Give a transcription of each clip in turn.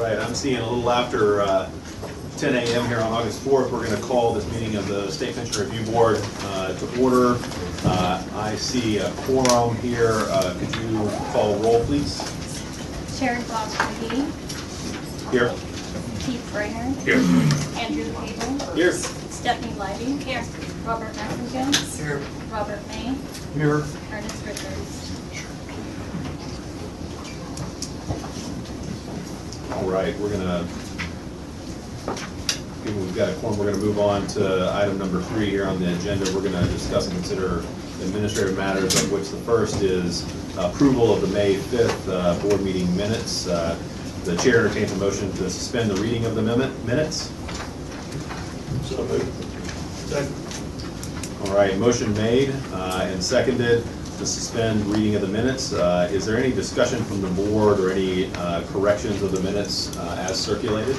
right, I'm seeing a little after 10 a.m. here on August 4th. We're going to call this meeting of the State Pension Review Board to order. I see a quorum here. Could you call roll, please? Sharon Foster-Hee. Here. Keith Brainerd. Here. Andrew Cable. Here. Stephanie Leiby. Here. Robert Mackingen. Here. Robert May. Here. Ernest Richards. All right, we're going to, we've got a quorum. We're going to move on to item number 3 here on the agenda. We're going to discuss and consider administrative matters, of which the first is approval of the May 5th board meeting minutes. The chair entertains a motion to suspend the reading of the minutes. So moved. Second. All right, motion made and seconded to suspend reading of the minutes. Is there any discussion from the board or any corrections of the minutes as circulated?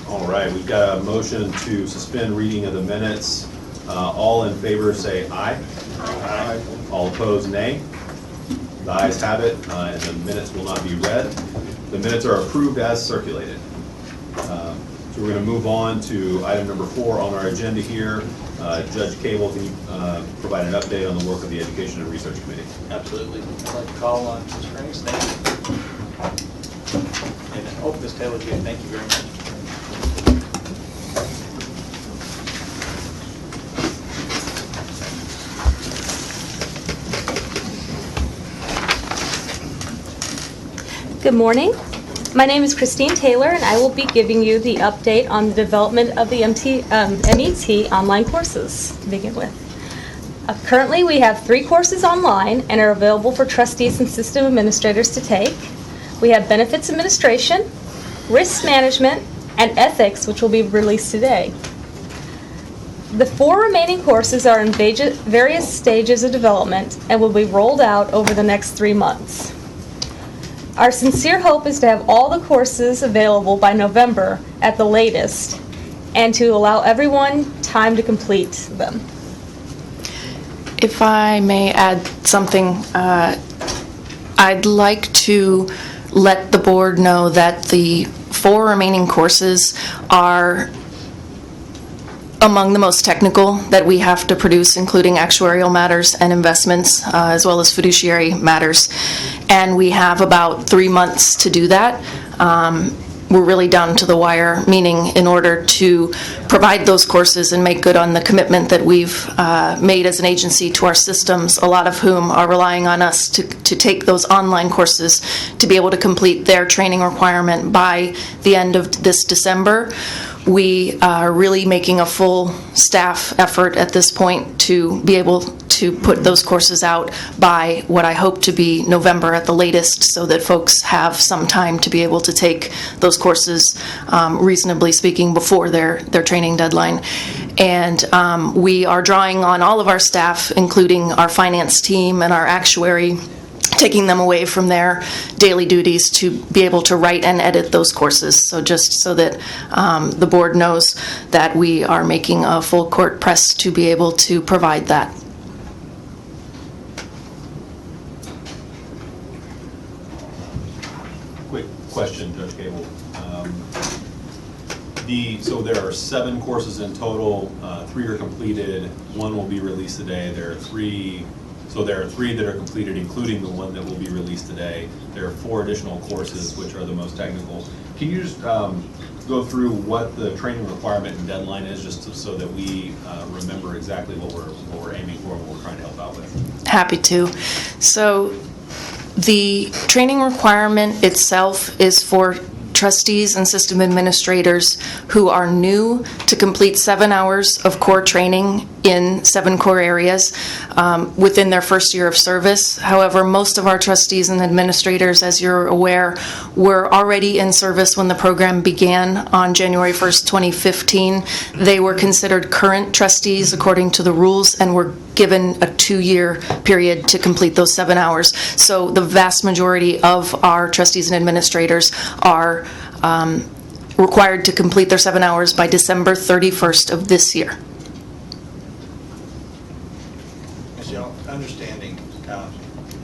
All right, we've got a motion to suspend reading of the minutes. All in favor say aye. Aye. All opposed, nay. The ayes have it, and the minutes will not be read. The minutes are approved as circulated. So we're going to move on to item number 4 on our agenda here. Judge Cable, can you provide an update on the work of the Education and Research Committee? Absolutely. I'd like to call on Mr. Ernest. Thank you. And I hope Ms. Taylor again, thank you very much. Good morning. My name is Christine Taylor, and I will be giving you the update on the development of the MET online courses to begin with. Currently, we have 3 courses online and are available for trustees and system administrators to take. We have Benefits Administration, Risk Management, and Ethics, which will be released today. The 4 remaining courses are in various stages of development and will be rolled out over the next 3 months. Our sincere hope is to have all the courses available by November at the latest, and to allow everyone time to complete them. If I may add something, I'd like to let the board know that the 4 remaining courses are among the most technical that we have to produce, including actuarial matters and investments, as well as fiduciary matters. And we have about 3 months to do that. We're really down to the wire, meaning in order to provide those courses and make good on the commitment that we've made as an agency to our systems, a lot of whom are relying on us to take those online courses to be able to complete their training requirement by the end of this December. We are really making a full staff effort at this point to be able to put those courses out by what I hope to be November at the latest, so that folks have some time to be able to take those courses, reasonably speaking, before their training deadline. And we are drawing on all of our staff, including our finance team and our actuary, taking them away from their daily duties to be able to write and edit those courses. So just so that the board knows that we are making a full court press to be able to provide that. Quick question, Judge Cable. So there are 7 courses in total. 3 are completed. 1 will be released today. There are 3 that are completed, including the one that will be released today. There are 4 additional courses, which are the most technical. Can you just go through what the training requirement and deadline is, just so that we remember exactly what we're aiming for and what we're trying to help out with? Happy to. So the training requirement itself is for trustees and system administrators who are new to complete 7 hours of core training in 7 core areas within their first year of service. However, most of our trustees and administrators, as you're aware, were already in service when the program began on January 1st, 2015. They were considered current trustees according to the rules and were given a 2-year period to complete those 7 hours. So the vast majority of our trustees and administrators are required to complete their 7 hours by December 31st of this year. Understanding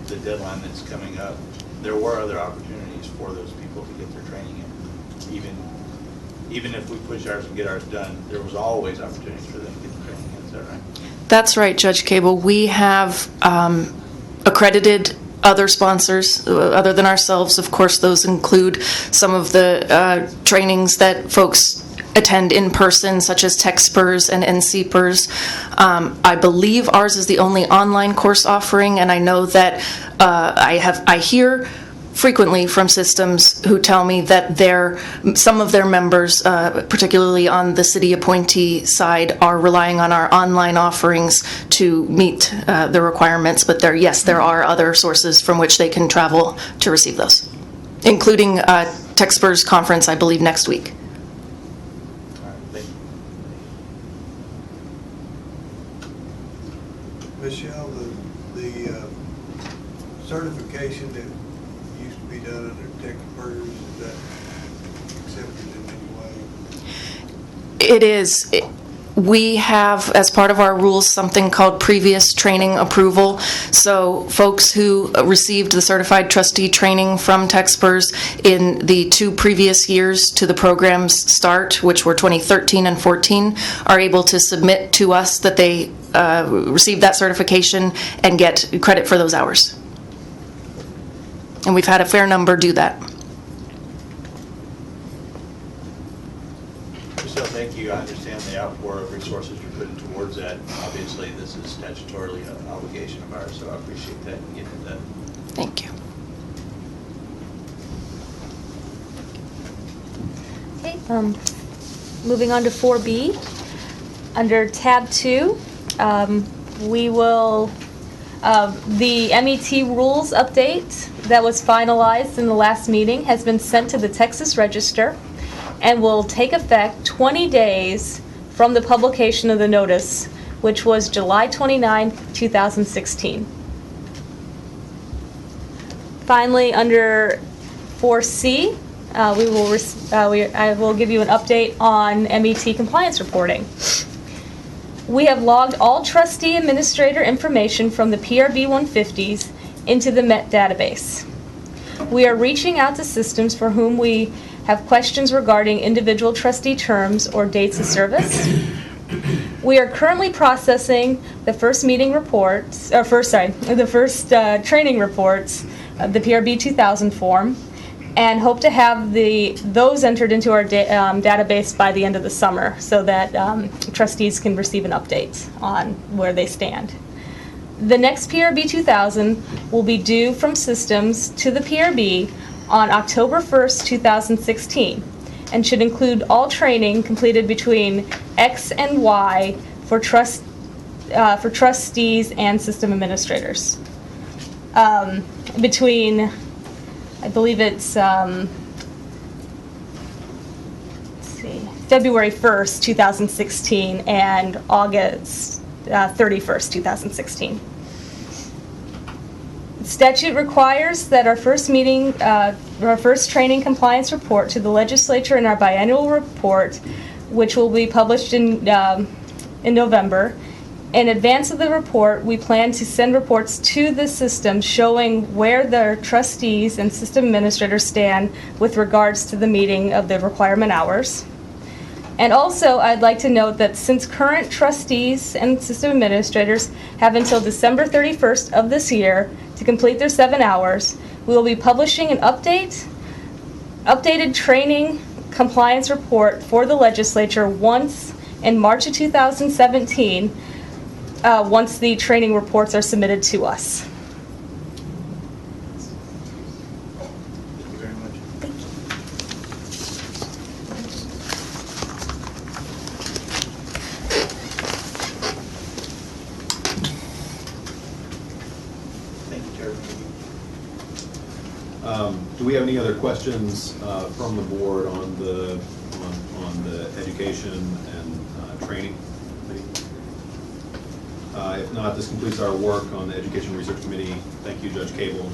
the deadline that's coming up, there were other opportunities for those people to get their training in. Even if we push ours and get ours done, there was always opportunities for them to get the training in. Is that right? That's right, Judge Cable. We have accredited other sponsors, other than ourselves. Of course, those include some of the trainings that folks attend in person, such as TechSpurs and NCPers. I believe ours is the only online course offering, and I know that I hear frequently from systems who tell me that some of their members, particularly on the city appointee side, are relying on our online offerings to meet the requirements. But there are other sources from which they can travel to receive those, including TechSpurs conference, I believe, next week. All right, thank you. Michelle, the certification that used to be done under TechSpurs, is that accepted in any way? It is. We have, as part of our rules, something called previous training approval. So folks who received the certified trustee training from TechSpurs in the 2 previous years to the program's start, which were 2013 and 14, are able to submit to us that they received that certification and get credit for those hours. And we've had a fair number do that. Michelle, thank you. I understand the outpour of resources you're putting towards that. Obviously, this is statutorily an obligation of ours, so I appreciate that and getting it done. Thank you. Okay, moving on to 4B. Under tab 2, we will, the MET rules update that was finalized in the last meeting has been sent to the Texas Register and will take effect 20 days from the publication of the notice, which was July 29, 2016. Finally, under 4C, I will give you an update on MET compliance reporting. We have logged all trustee administrator information from the PRB 150s into the MET database. We are reaching out to systems for whom we have questions regarding individual trustee terms or dates of service. We are currently processing the first meeting reports, the first training reports of the PRB 2000 form, and hope to have those entered into our database by the end of the summer so that trustees can receive an update on where they stand. The next PRB 2000 will be due from systems to the PRB on October 1st, 2016, and should include all training completed between X and Y for trustees and system administrators. Between, I believe it's, let's see, February 1st, 2016 and August 31st, 2016. Statute requires that our first training compliance report to the legislature and our biannual report, which will be published in November. In advance of the report, we plan to send reports to the system showing where the trustees and system administrators stand with regards to the meeting of the requirement hours. And also, I'd like to note that since current trustees and system administrators have until December 31st of this year to complete their 7 hours, we will be publishing an updated training compliance report for the legislature once in March of 2017, once the training reports are submitted to us. Thank you very much. Thank you, Chairman. Do we have any other questions from the board on the education and training committee? If not, this completes our work on the Education Research Committee. Thank you, Judge Cable.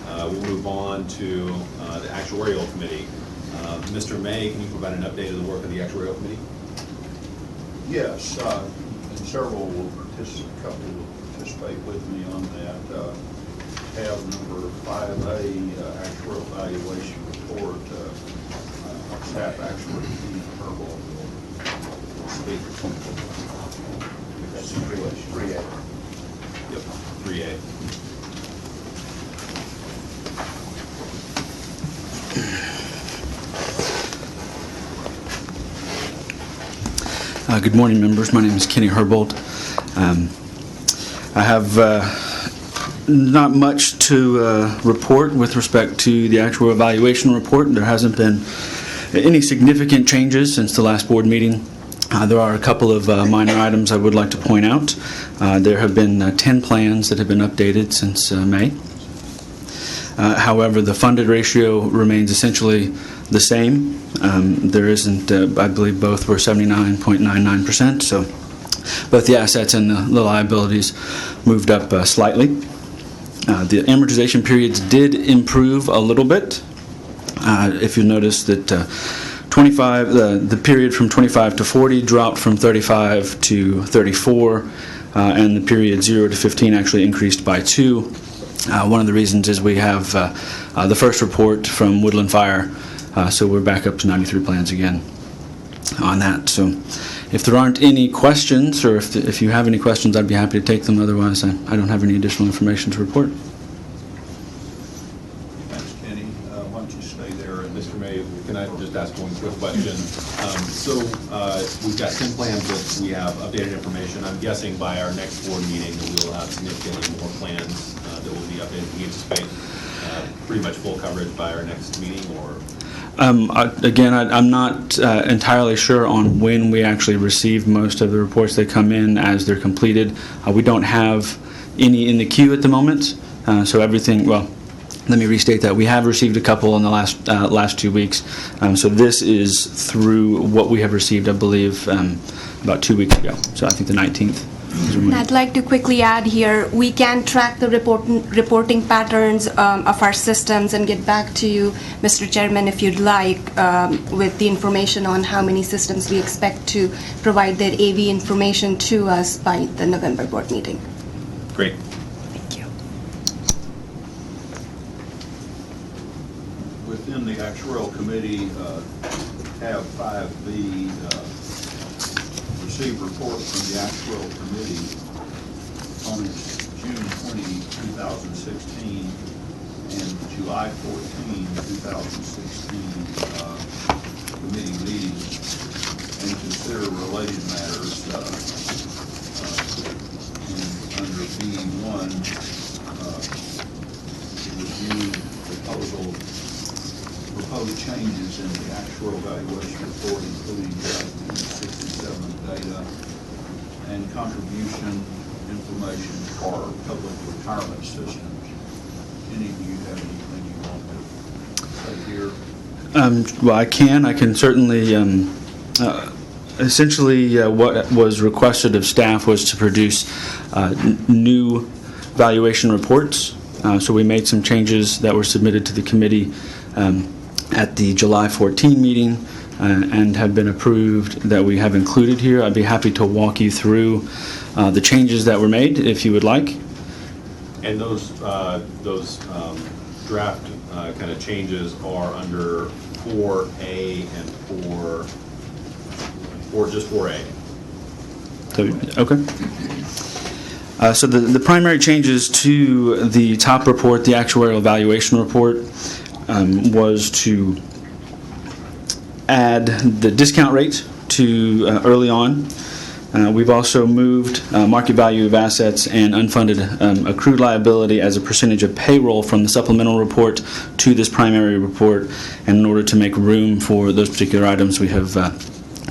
We'll move on to the Actuarial Committee. Mr. May, can you provide an update of the work of the Actuarial Committee? Yes, and several will participate, a couple will participate with me on that. tab number 5A, actual evaluation report, staff actually Keith Herbal will speak. That's 3A. Yep, 3A. Good morning, members. My name is Kenny Herbold. I have not much to report with respect to the actual evaluation report. There hasn't been any significant changes since the last board meeting. There are a couple of minor items I would like to point out. There have been 10 plans that have been updated since May. However, the funded ratio remains essentially the same. There isn't, I believe both were 79.99%, so both the assets and the liabilities moved up slightly. The amortization periods did improve a little bit. If you notice that the period from 25 to 40 dropped from 35 to 34, and the period 0 to 15 actually increased by 2. One of the reasons is we have the first report from Woodland Fire, so we're back up to 93 plans again on that. So if there aren't any questions, or if you have any questions, I'd be happy to take them. Otherwise, I don't have any additional information to report. Thanks, Kenny. Why don't you stay there? And Mr. May, can I just ask one quick question? So we've got 10 plans that we have updated information. I'm guessing by our next board meeting that we will have significantly more plans that will be updated. We anticipate pretty much full coverage by our next meeting, or? Again, I'm not entirely sure on when we actually receive most of the reports. They come in as they're completed. We don't have any in the queue at the moment, so everything, well, let me restate that. We have received a couple in the last 2 weeks, so this is through what we have received, I believe, about 2 weeks ago, so I think the 19th. And I'd like to quickly add here, we can track the reporting patterns of our systems and get back to you, Mr. Chairman, if you'd like, with the information on how many systems we expect to provide their AV information to us by the November board meeting. Great. Thank you. within the actuarial committee, tab 5B, receive report from the actuarial committee on its June 20, 2016 and July 14, 2016 committee meetings, and consider related matters. And under B1, review proposed changes in the actual evaluation report, including 2067 data and contribution information for public retirement systems. Any of you have anything you want to say here? Well, I can certainly, essentially what was requested of staff was to produce new valuation reports. So we made some changes that were submitted to the committee at the July 14 meeting and have been approved that we have included here. I'd be happy to walk you through the changes that were made if you would like. And those draft kind of changes are under 4A and 4, or just 4A? So, okay. So the primary changes to the top report, the actuarial evaluation report, was to add the discount rate to early on. We've also moved market value of assets and unfunded accrued liability as a percentage of payroll from the supplemental report to this primary report. And in order to make room for those particular items, we have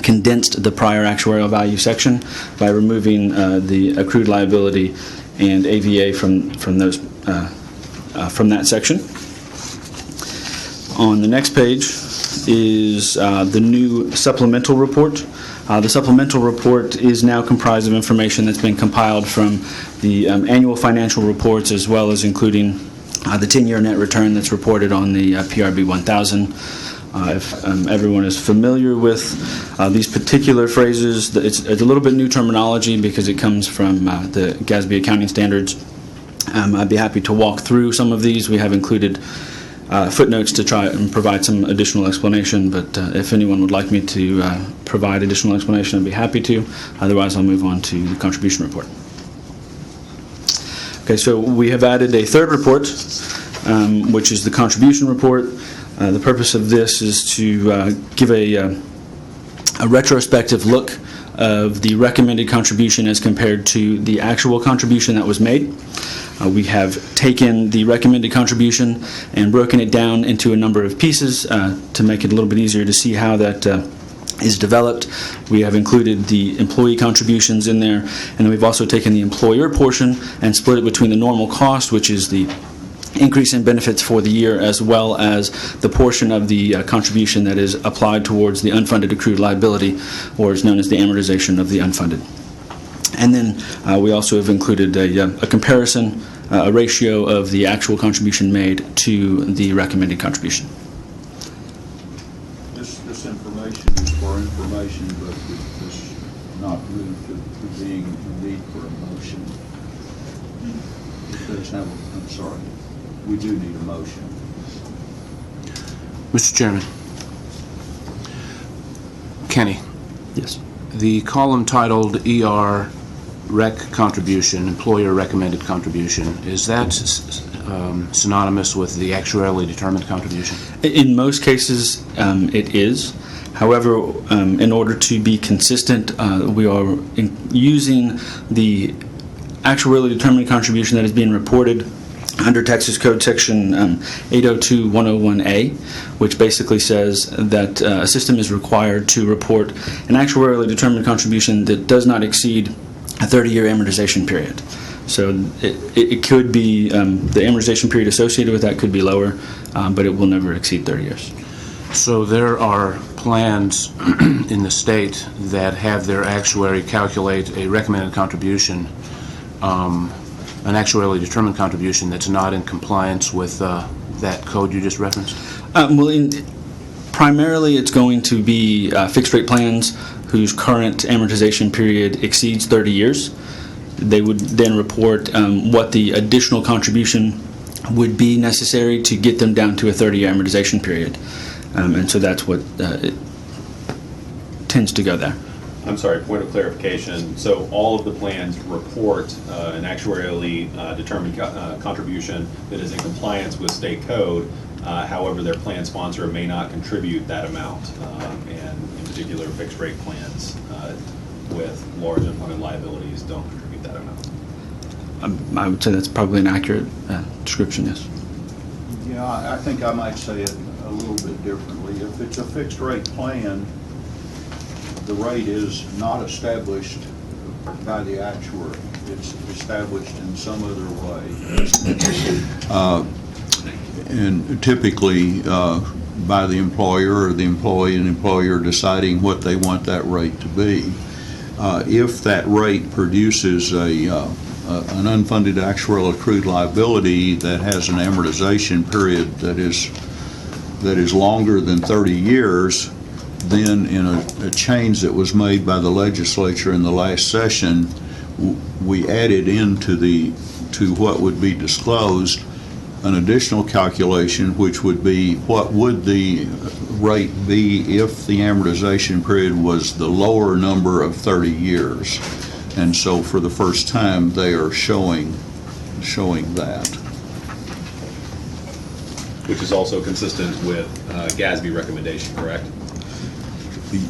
condensed the prior actuarial value section by removing the accrued liability and AVA from that section. On the next page is the new supplemental report. The supplemental report is now comprised of information that's been compiled from the annual financial reports, as well as including the 10-year net return that's reported on the PRB 1000. If everyone is familiar with these particular phrases, it's a little bit new terminology because it comes from the GASB accounting standards. I'd be happy to walk through some of these. We have included footnotes to try and provide some additional explanation, but if anyone would like me to provide additional explanation, I'd be happy to. Otherwise, I'll move on to the contribution report. Okay, so we have added a third report, which is the contribution report. The purpose of this is to give a retrospective look of the recommended contribution as compared to the actual contribution that was made. We have taken the recommended contribution and broken it down into a number of pieces to make it a little bit easier to see how that is developed. We have included the employee contributions in there, and then we've also taken the employer portion and split it between the normal cost, which is the increase in benefits for the year, as well as the portion of the contribution that is applied towards the unfunded accrued liability, or is known as the amortization of the unfunded. And then we also have included a comparison, a ratio of the actual contribution made to the recommended contribution. This information is for information, but it's not moved to being a need for a motion. It does have, I'm sorry, we do need a motion. Mr. Chairman. Kenny, Yes. the column titled ER Rec Contribution, Employer Recommended Contribution, is that synonymous with the actuarially determined contribution? In most cases, it is. However, in order to be consistent, we are using the actuarially determined contribution that is being reported under Texas Code Section 802-101A, which basically says that a system is required to report an actuarially determined contribution that does not exceed a 30-year amortization period. So it could be, the amortization period associated with that could be lower, but it will never exceed 30 years. So there are plans in the state that have their actuary calculate a recommended contribution, an actuarially determined contribution that's not in compliance with that code you just referenced? Primarily it's going to be fixed rate plans whose current amortization period exceeds 30 years. They would then report what the additional contribution would be necessary to get them down to a 30-year amortization period. And so that's what it tends to go there. I'm sorry, point of clarification. So all of the plans report an actuarially determined contribution that is in compliance with state code. However, their plan sponsor may not contribute that amount. And in particular, fixed rate plans with large unfunded liabilities don't contribute that amount. I would say that's probably an accurate description, yes. Yeah, I think I might say it a little bit differently. If it's a fixed rate plan, the rate is not established by the actuary. It's established in some other way. And typically by the employer or the employee and employer deciding what they want that rate to be. If that rate produces an unfunded actuarial accrued liability that has an amortization period that is longer than 30 years, then in a change that was made by the legislature in the last session, we added to what would be disclosed an additional calculation, which would be what would the rate be if the amortization period was the lower number of 30 years. And so for the first time, they are showing that. Which is also consistent with GASB recommendation, correct?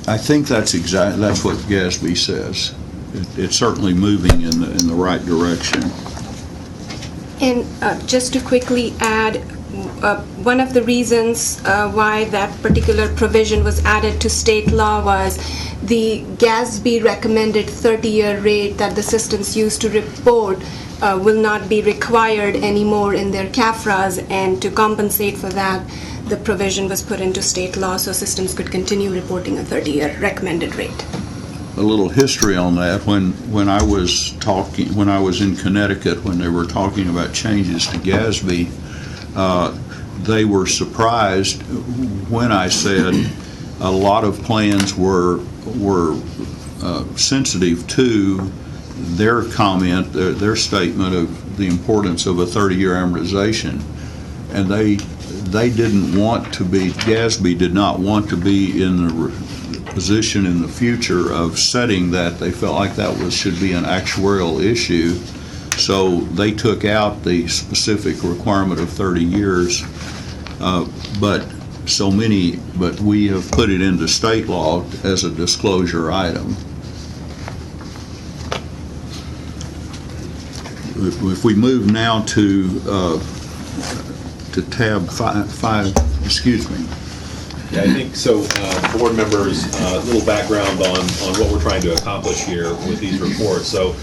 I think that's what GASB says. It's certainly moving in the right direction. And just to quickly add, one of the reasons why that particular provision was added to state law was the GASB recommended 30-year rate that the systems use to report will not be required anymore in their CAFRAs, and to compensate for that, the provision was put into state law so systems could continue reporting a 30-year recommended rate. A little history on that. When I was in Connecticut, when they were talking about changes to GASB, they were surprised when I said a lot of plans were sensitive to their comment, their statement of the importance of a 30-year amortization. And they didn't want to be, GASB did not want to be in the position in the future of setting that. They felt like that should be an actuarial issue. So they took out the specific requirement of 30 years. But we have put it into state law as a disclosure item. If we move now to tab five, excuse me. Yeah, I think so. Board members, a little background on what we're trying to accomplish here with these reports. So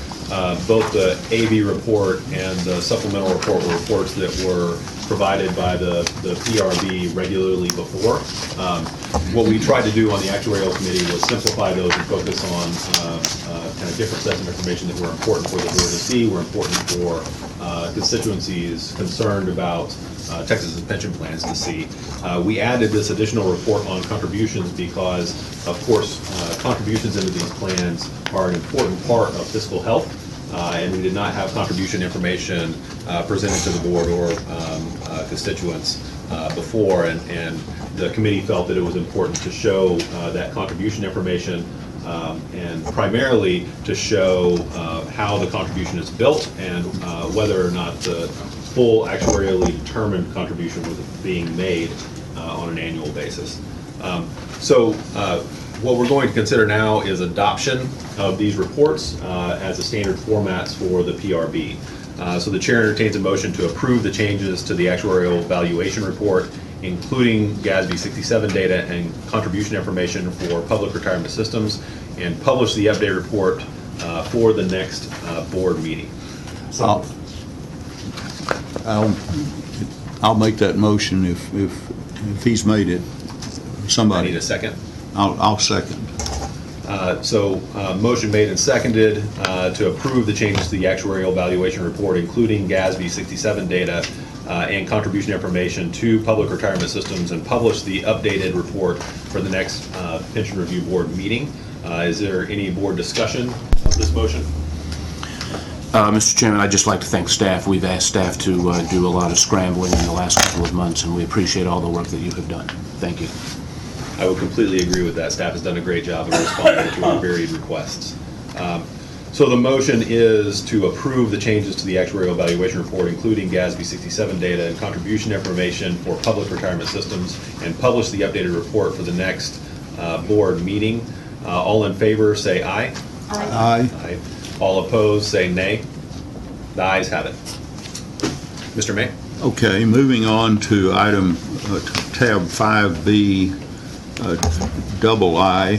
both the AV report and the supplemental report were reports that were provided by the PRB regularly before. What we tried to do on the actuarial committee was simplify those and focus on kind of different sets of information that were important for the board to see, were important for constituencies concerned about Texas's pension plans to see. We added this additional report on contributions because, of course, contributions into these plans are an important part of fiscal health, and we did not have contribution information presented to the board or constituents before, and the committee felt that it was important to show that contribution information and primarily to show how the contribution is built and whether or not the full actuarially determined contribution was being made on an annual basis. So what we're going to consider now is adoption of these reports as the standard formats for the PRB. So the chair entertains a motion to approve the changes to the actuarial valuation report, including GASB 67 data and contribution information for public retirement systems, and publish the update report for the next board meeting. I'll make that motion if he's made it. I Somebody. need a second. I'll second. Motion made and seconded to approve the changes to the actuarial valuation report, including GASB 67 data and contribution information to public retirement systems, and publish the updated report for the next pension review board meeting. Is there any board discussion of this motion? Mr. Chairman, I'd just like to thank staff. We've asked staff to do a lot of scrambling in the last couple of months, and we appreciate all the work that you have done. Thank you. I would completely agree with that. Staff has done a great job of responding to our varied requests. So the motion is to approve the changes to the actuarial valuation report, including GASB 67 data and contribution information for public retirement systems, and publish the updated report for the next board meeting. All in favor, say aye. Aye. Aye. All opposed, say nay. The ayes have it. Mr. May? Okay, moving on to item tab 5B, double I,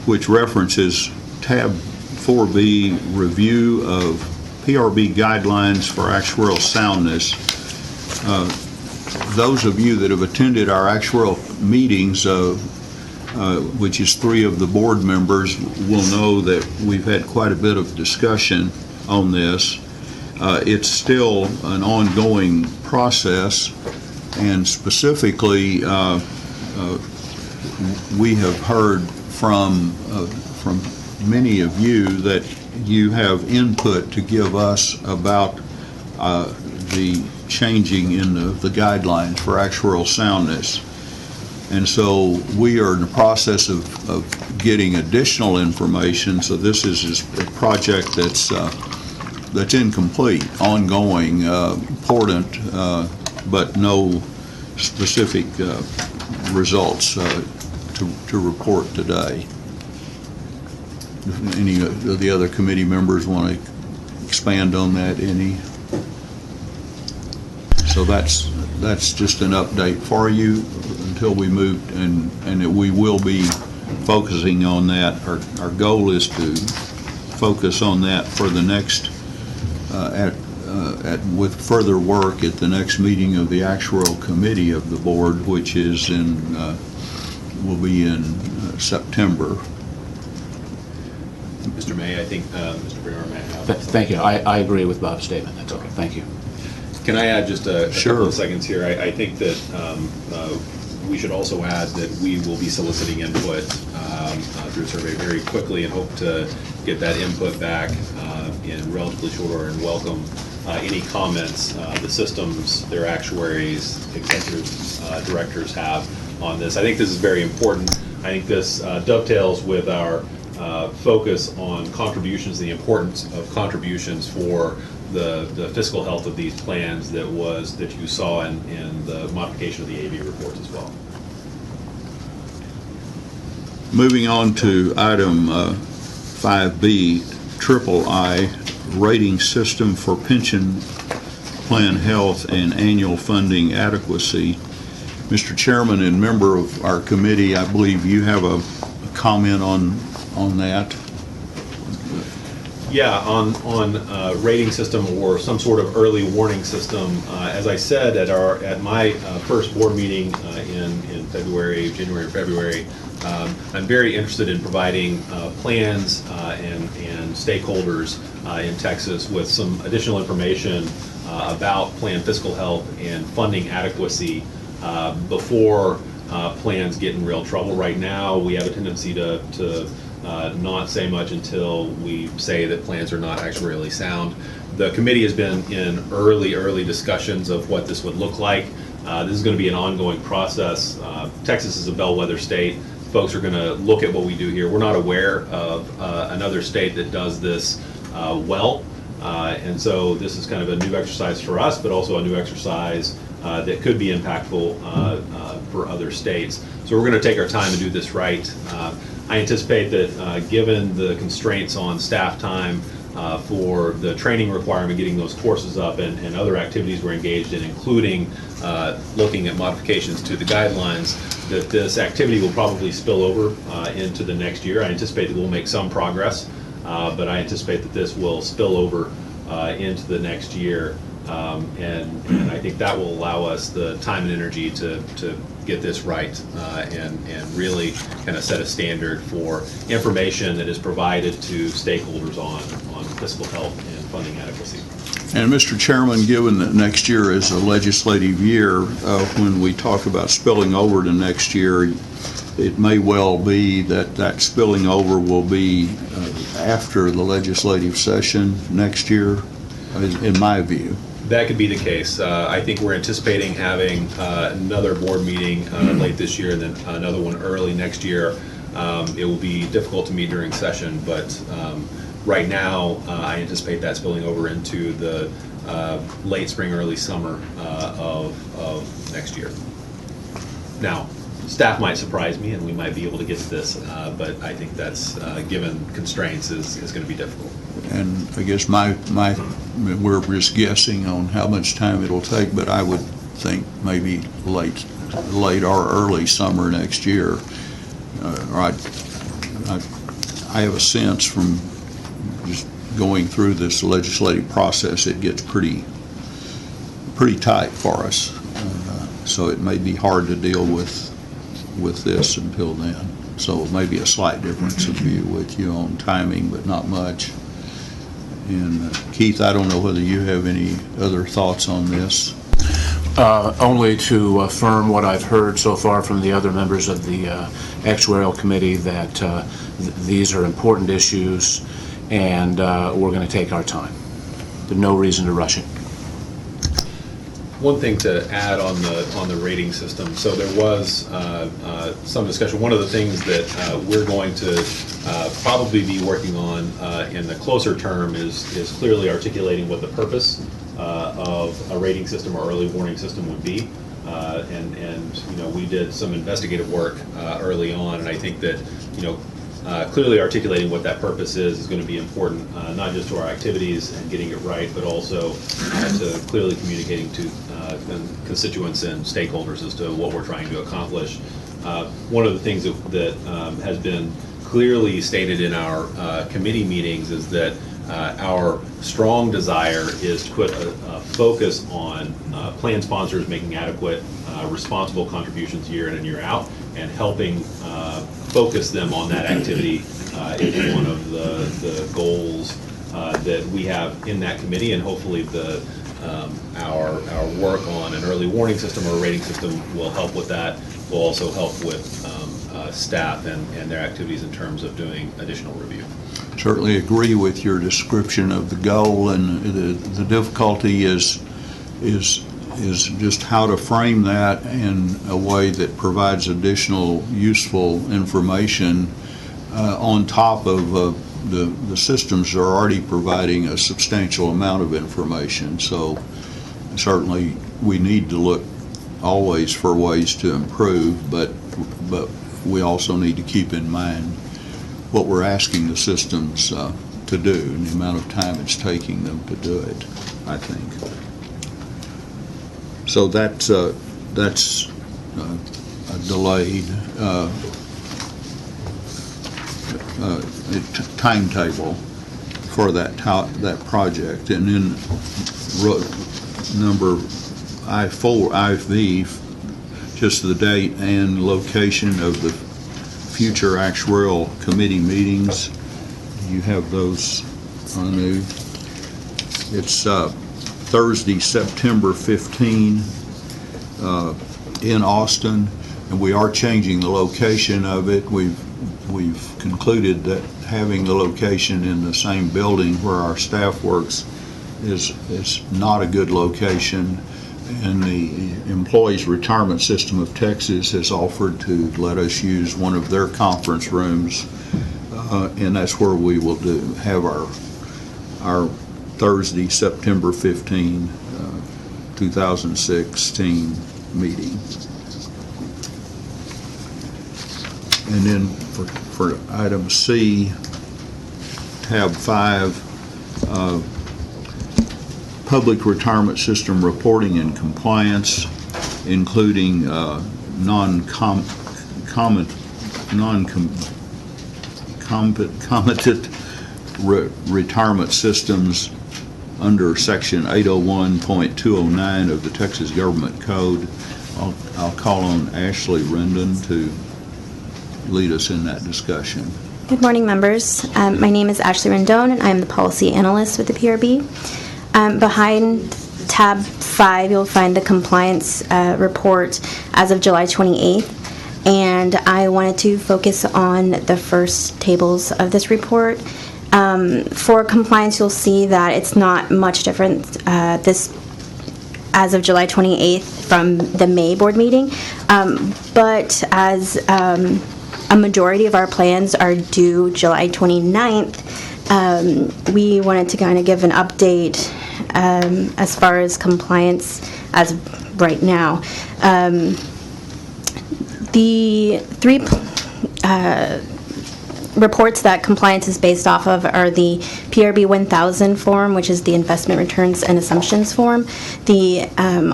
which references tab 4B, review of PRB guidelines for actuarial soundness. Those of you that have attended our actuarial meetings, which is 3 of the board members, will know that we've had quite a bit of discussion on this. It's still an ongoing process, and specifically, we have heard from many of you that you have input to give us about the changing in the guidelines for actuarial soundness. And so we are in the process of getting additional information. So this is a project that's incomplete, ongoing, important, but no specific results to report today. If any of the other committee members want to expand on that, any? So that's just an update for you until we move, and we will be focusing on that. Our goal is to focus on that for the next, with further work at the next meeting of the actuarial committee of the board, which is will be in September. Mr. May, I think Mr. Brewer may have. Thank you. I agree with Bob's statement. That's okay. Thank you. Can I add just a Sure. couple of seconds here? I think that we should also add that we will be soliciting input through a survey very quickly and hope to get that input back in relatively short order and welcome any comments the systems, their actuaries, executive directors have on this. I think this is very important. I think this dovetails with our focus on contributions, the importance of contributions for the fiscal health of these plans that you saw in the modification of the AV reports as well. Moving on to item 5B, triple I, rating system for pension plan health and annual funding adequacy. Mr. Chairman and member of our committee, I believe you have a comment on that. Yeah, on rating system or some sort of early warning system. As I said at my first board meeting in January and February, I'm very interested in providing plans and stakeholders in Texas with some additional information about plan fiscal health and funding adequacy before plans get in real trouble. Right now, we have a tendency to not say much until we say that plans are not actuarially sound. The committee has been in early discussions of what this would look like. This is going to be an ongoing process. Texas is a bellwether state. Folks are going to look at what we do here. We're not aware of another state that does this well. And so this is kind of a new exercise for us, but also a new exercise that could be impactful for other states. So we're going to take our time and do this right. I anticipate that given the constraints on staff time for the training requirement, getting those courses up and other activities we're engaged in, including looking at modifications to the guidelines, that this activity will probably spill over into the next year. I anticipate that we'll make some progress, but I anticipate that this will spill over into the next year. And I think that will allow us the time and energy to get this right and really kind of set a standard for information that is provided to stakeholders on fiscal health and funding adequacy. And Mr. Chairman, given that next year is a legislative year, when we talk about spilling over to next year, it may well be that spilling over will be after the legislative session next year, in my view. That could be the case. I think we're anticipating having another board meeting late this year and then another one early next year. It will be difficult to meet during session, but right now I anticipate that spilling over into the late spring, early summer of next year. Now, staff might surprise me and we might be able to get to this, but I think that's, given constraints, is going to be difficult. And I guess we're just guessing on how much time it'll take, but I would think maybe late or early summer next year. I have a sense from just going through this legislative process, it gets pretty tight for us. So it may be hard to deal with this until then. So maybe a slight difference of view with you on timing, but not much. And Keith, I don't know whether you have any other thoughts on this. Only to affirm what I've heard so far from the other members of the actuarial committee, that these are important issues and we're going to take our time. There's no reason to rush it. One thing to add on the rating system. So there was some discussion. One of the things that we're going to probably be working on in the closer term is clearly articulating what the purpose of a rating system or early warning system would be. And you know, we did some investigative work early on, and I think that, you know, clearly articulating what that purpose is going to be important, not just to our activities and getting it right, but also to clearly communicating to constituents and stakeholders as to what we're trying to accomplish. One of the things that has been clearly stated in our committee meetings is that our strong desire is to put a focus on plan sponsors making adequate, responsible contributions year in and year out, and helping focus them on that activity is one of the goals that we have in that committee, and hopefully the our work on an early warning system or a rating system will help with that. Will also help with staff and their activities in terms of doing additional review. Certainly agree with your description of the goal, and the difficulty is just how to frame that in a way that provides additional useful information on top of the systems are already providing a substantial amount of information. So certainly we need to look always for ways to improve, but we also need to keep in mind what we're asking the systems to do and the amount of time it's taking them to do it, I think. So that's a delayed timetable for that project. And then number IV, just the date and location of the future actuarial committee meetings. You have those, Anu. It's Thursday, September 15 in Austin, and we are changing the location of it. We've concluded that having the location in the same building where our staff works is not a good location, and the Employees Retirement System of Texas has offered to let us use one of their conference rooms, and that's where we will have our Thursday, September 15, 2016 meeting. And then for item C, tab 5, public retirement system reporting and compliance, including non-concomitant retirement systems under Section 801.209 of the Texas Government Code. I'll call on Ashley Rendon to lead us in that discussion. Good morning, members. My name is Ashley Rendon, and I'm the policy analyst with the PRB. Behind tab 5, you'll find the compliance report as of July 28th, and I wanted to focus on the first tables of this report. For compliance, you'll see that it's not much different this as of July 28th from the May board meeting, but as a majority of our plans are due July 29th, we wanted to kind of give an update as far as compliance as of right now. The three reports that compliance is based off of are the PRB 1000 form, which is the investment returns and assumptions form, the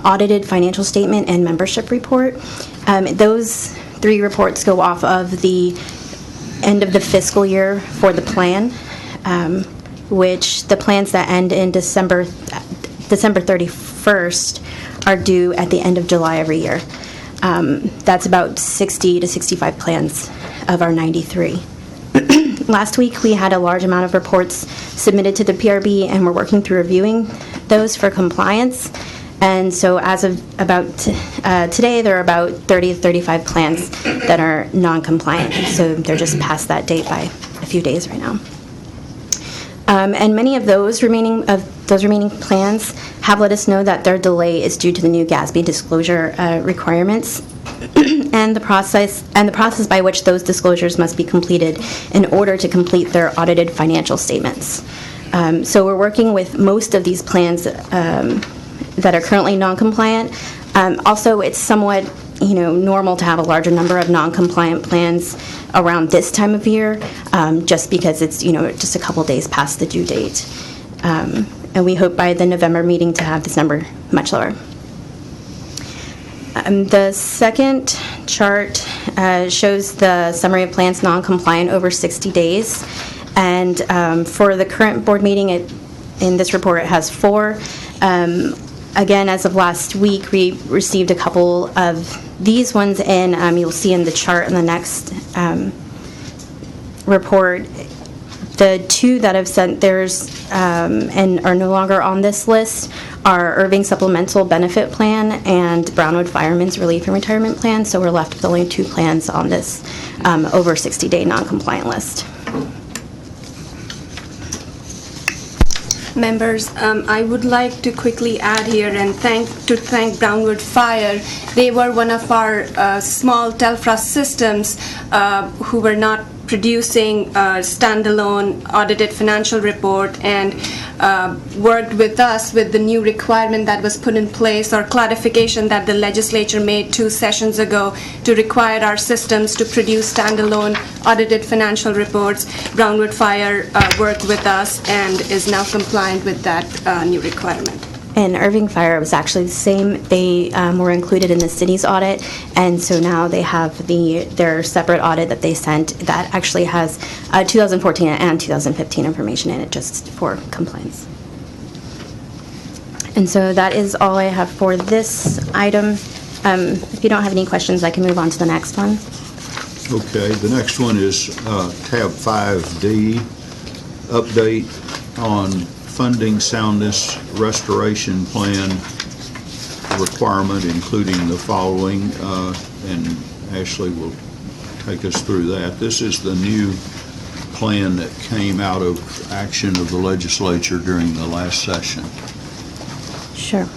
audited financial statement and membership report. Those three reports go off of the end of the fiscal year for the plan, which the plans that end in December 31st are due at the end of July every year. That's about 60 to 65 plans of our 93. Last week, we had a large amount of reports submitted to the PRB, and we're working through reviewing those for compliance. And so as of about today, there are about 30 to 35 plans that are non-compliant. So they're just past that date by a few days right now. And many of those remaining plans have let us know that their delay is due to the new GASB disclosure requirements and the process by which those disclosures must be completed in order to complete their audited financial statements. So we're working with most of these plans that are currently non-compliant. Also, it's somewhat normal to have a larger number of non-compliant plans around this time of year, just because it's just a couple days past the due date. And we hope by the November meeting to have this number much lower. The second chart shows the summary of plans non-compliant over 60 days. And for the current board meeting, in this report, it has 4. Again, as of last week, we received a couple of these ones in. You'll see in the chart in the next report, The two that have sent theirs and are no longer on this list are Irving Supplemental Benefit Plan and Brownwood Fireman's Relief and Retirement Plan, so we're left with only two plans on this over 60-day non-compliant list. Members, I would like to quickly add here and thank Brownwood Fire. They were one of our small Telfra systems who were not producing a standalone audited financial report, and worked with us with the new requirement that was put in place, or clarification that the legislature made 2 sessions ago to require our systems to produce standalone audited financial reports. Brownwood Fire worked with us and is now compliant with that new requirement. And Irving Fire was actually the same. They were included in the city's audit, and so now they have their separate audit that they sent that actually has 2014 and 2015 information in it, just for compliance. And so that is all I have for this item. If you don't have any questions, I can move on to the next one. Okay, the next one is tab 5D, update on funding soundness restoration plan requirement, including the following, and Ashley will take us through that. This is the new plan that came out of action of the legislature during the last session. Sure.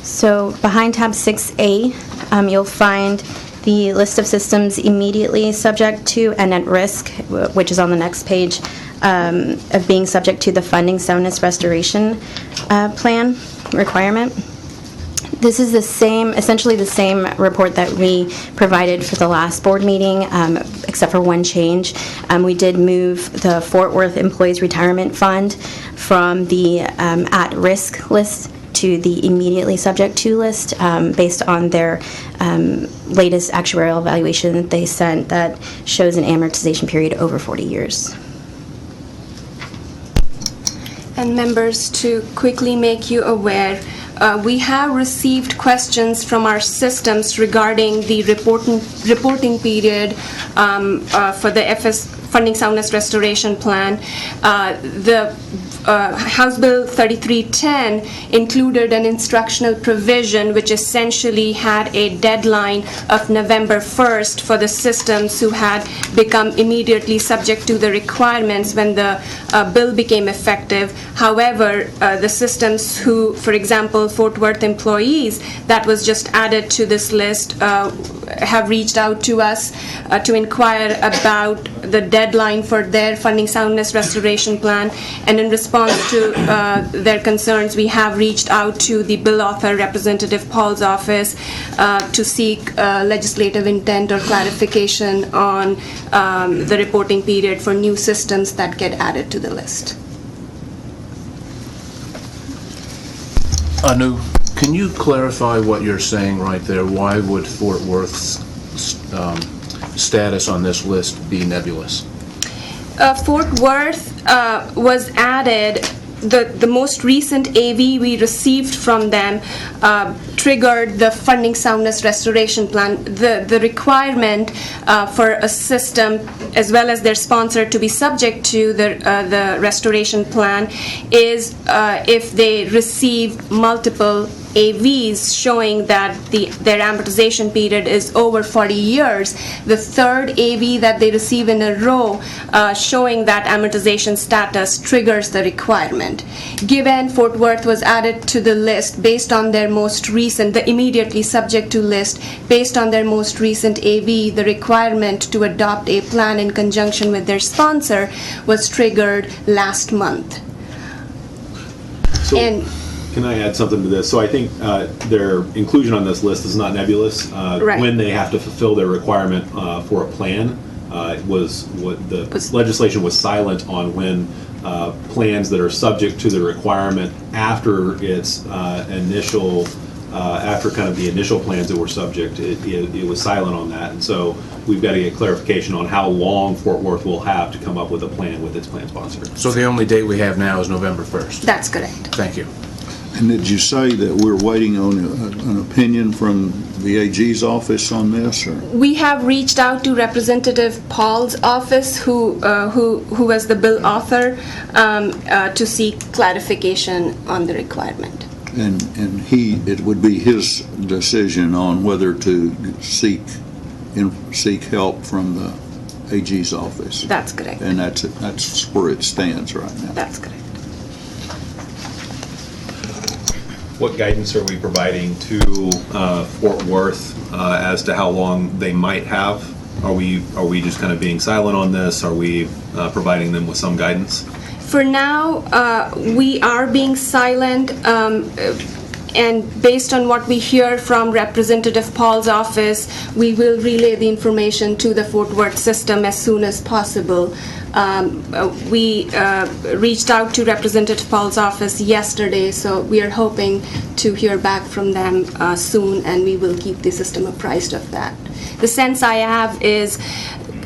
So behind tab 6A, you'll find the list of systems immediately subject to and at risk, which is on the next page, of being subject to the funding soundness restoration plan requirement. This is essentially the same report that we provided for the last board meeting, except for one change. We did move the Fort Worth Employees Retirement Fund from the at-risk list to the immediately subject to list, based on their latest actuarial evaluation that they sent that shows an amortization period over 40 years. And members, to quickly make you aware, we have received questions from our systems regarding the reporting period for the FS Funding Soundness Restoration Plan. The House Bill 3310 included an instructional provision which essentially had a deadline of November 1st for the systems who had become immediately subject to the requirements when the bill became effective. However, the systems who, for example, Fort Worth employees, that was just added to this list, have reached out to us to inquire about the deadline for their funding soundness restoration plan, and in response to their concerns, we have reached out to the bill author, Representative Paul's office, to seek legislative intent or clarification on the reporting period for new systems that get added to the list. Anu, can you clarify what you're saying right there? Why would Fort Worth's status on this list be nebulous? Fort Worth was added. The most recent AV we received from them triggered the funding soundness restoration plan. The requirement for a system as well as their sponsor to be subject to the restoration plan is if they receive multiple AVs showing that their amortization period is over 40 years. The third AV that they receive in a row showing that amortization status triggers the requirement. Given Fort Worth was added to the list based on their most recent, the immediately subject to list, based on their most recent AV, the requirement to adopt a plan in conjunction with their sponsor was triggered last month. So, And can I add something to this? So I think their inclusion on this list is not nebulous. Right. When they have to fulfill their requirement for a plan, was what the legislation was silent on when plans that are subject to the requirement after its initial, after kind of the initial plans that were subject, it was silent on that. And so we've got to get clarification on how long Fort Worth will have to come up with a plan with its plan sponsor. So the only date we have now is November 1st? that's correct. Thank you. And did you say that we're waiting on an opinion from the AG's office on this, or? We have reached out to Representative Paul's office, who was the bill author, to seek clarification on the requirement. And it would be his decision on whether to seek help from the AG's office. That's correct. And that's where it stands right now. That's correct. What guidance are we providing to Fort Worth as to how long they might have? Are we just kind of being silent on this? Are we providing them with some guidance? For now, we are being silent, and based on what we hear from Representative Paul's office, we will relay the information to the Fort Worth system as soon as possible. We reached out to Representative Paul's office yesterday, so we are hoping to hear back from them soon, and we will keep the system apprised of that. The sense I have is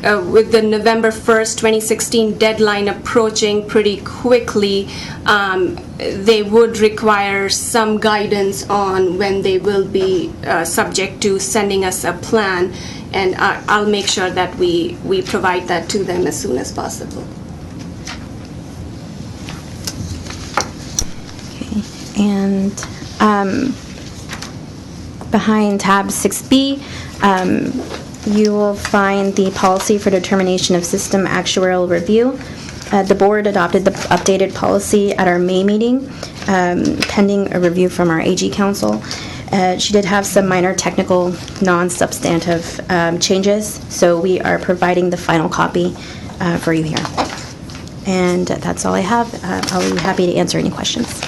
with the November 1st, 2016 deadline approaching pretty quickly, they would require some guidance on when they will be subject to sending us a plan, and I'll make sure that we provide that to them as soon as possible. Okay. And behind tab 6B, you will find the policy for determination of system actuarial review. The board adopted the updated policy at our May meeting, pending a review from our AG council. She did have some minor technical, non-substantive changes, so we are providing the final copy for you here. And that's all I have. I'll be happy to answer any questions.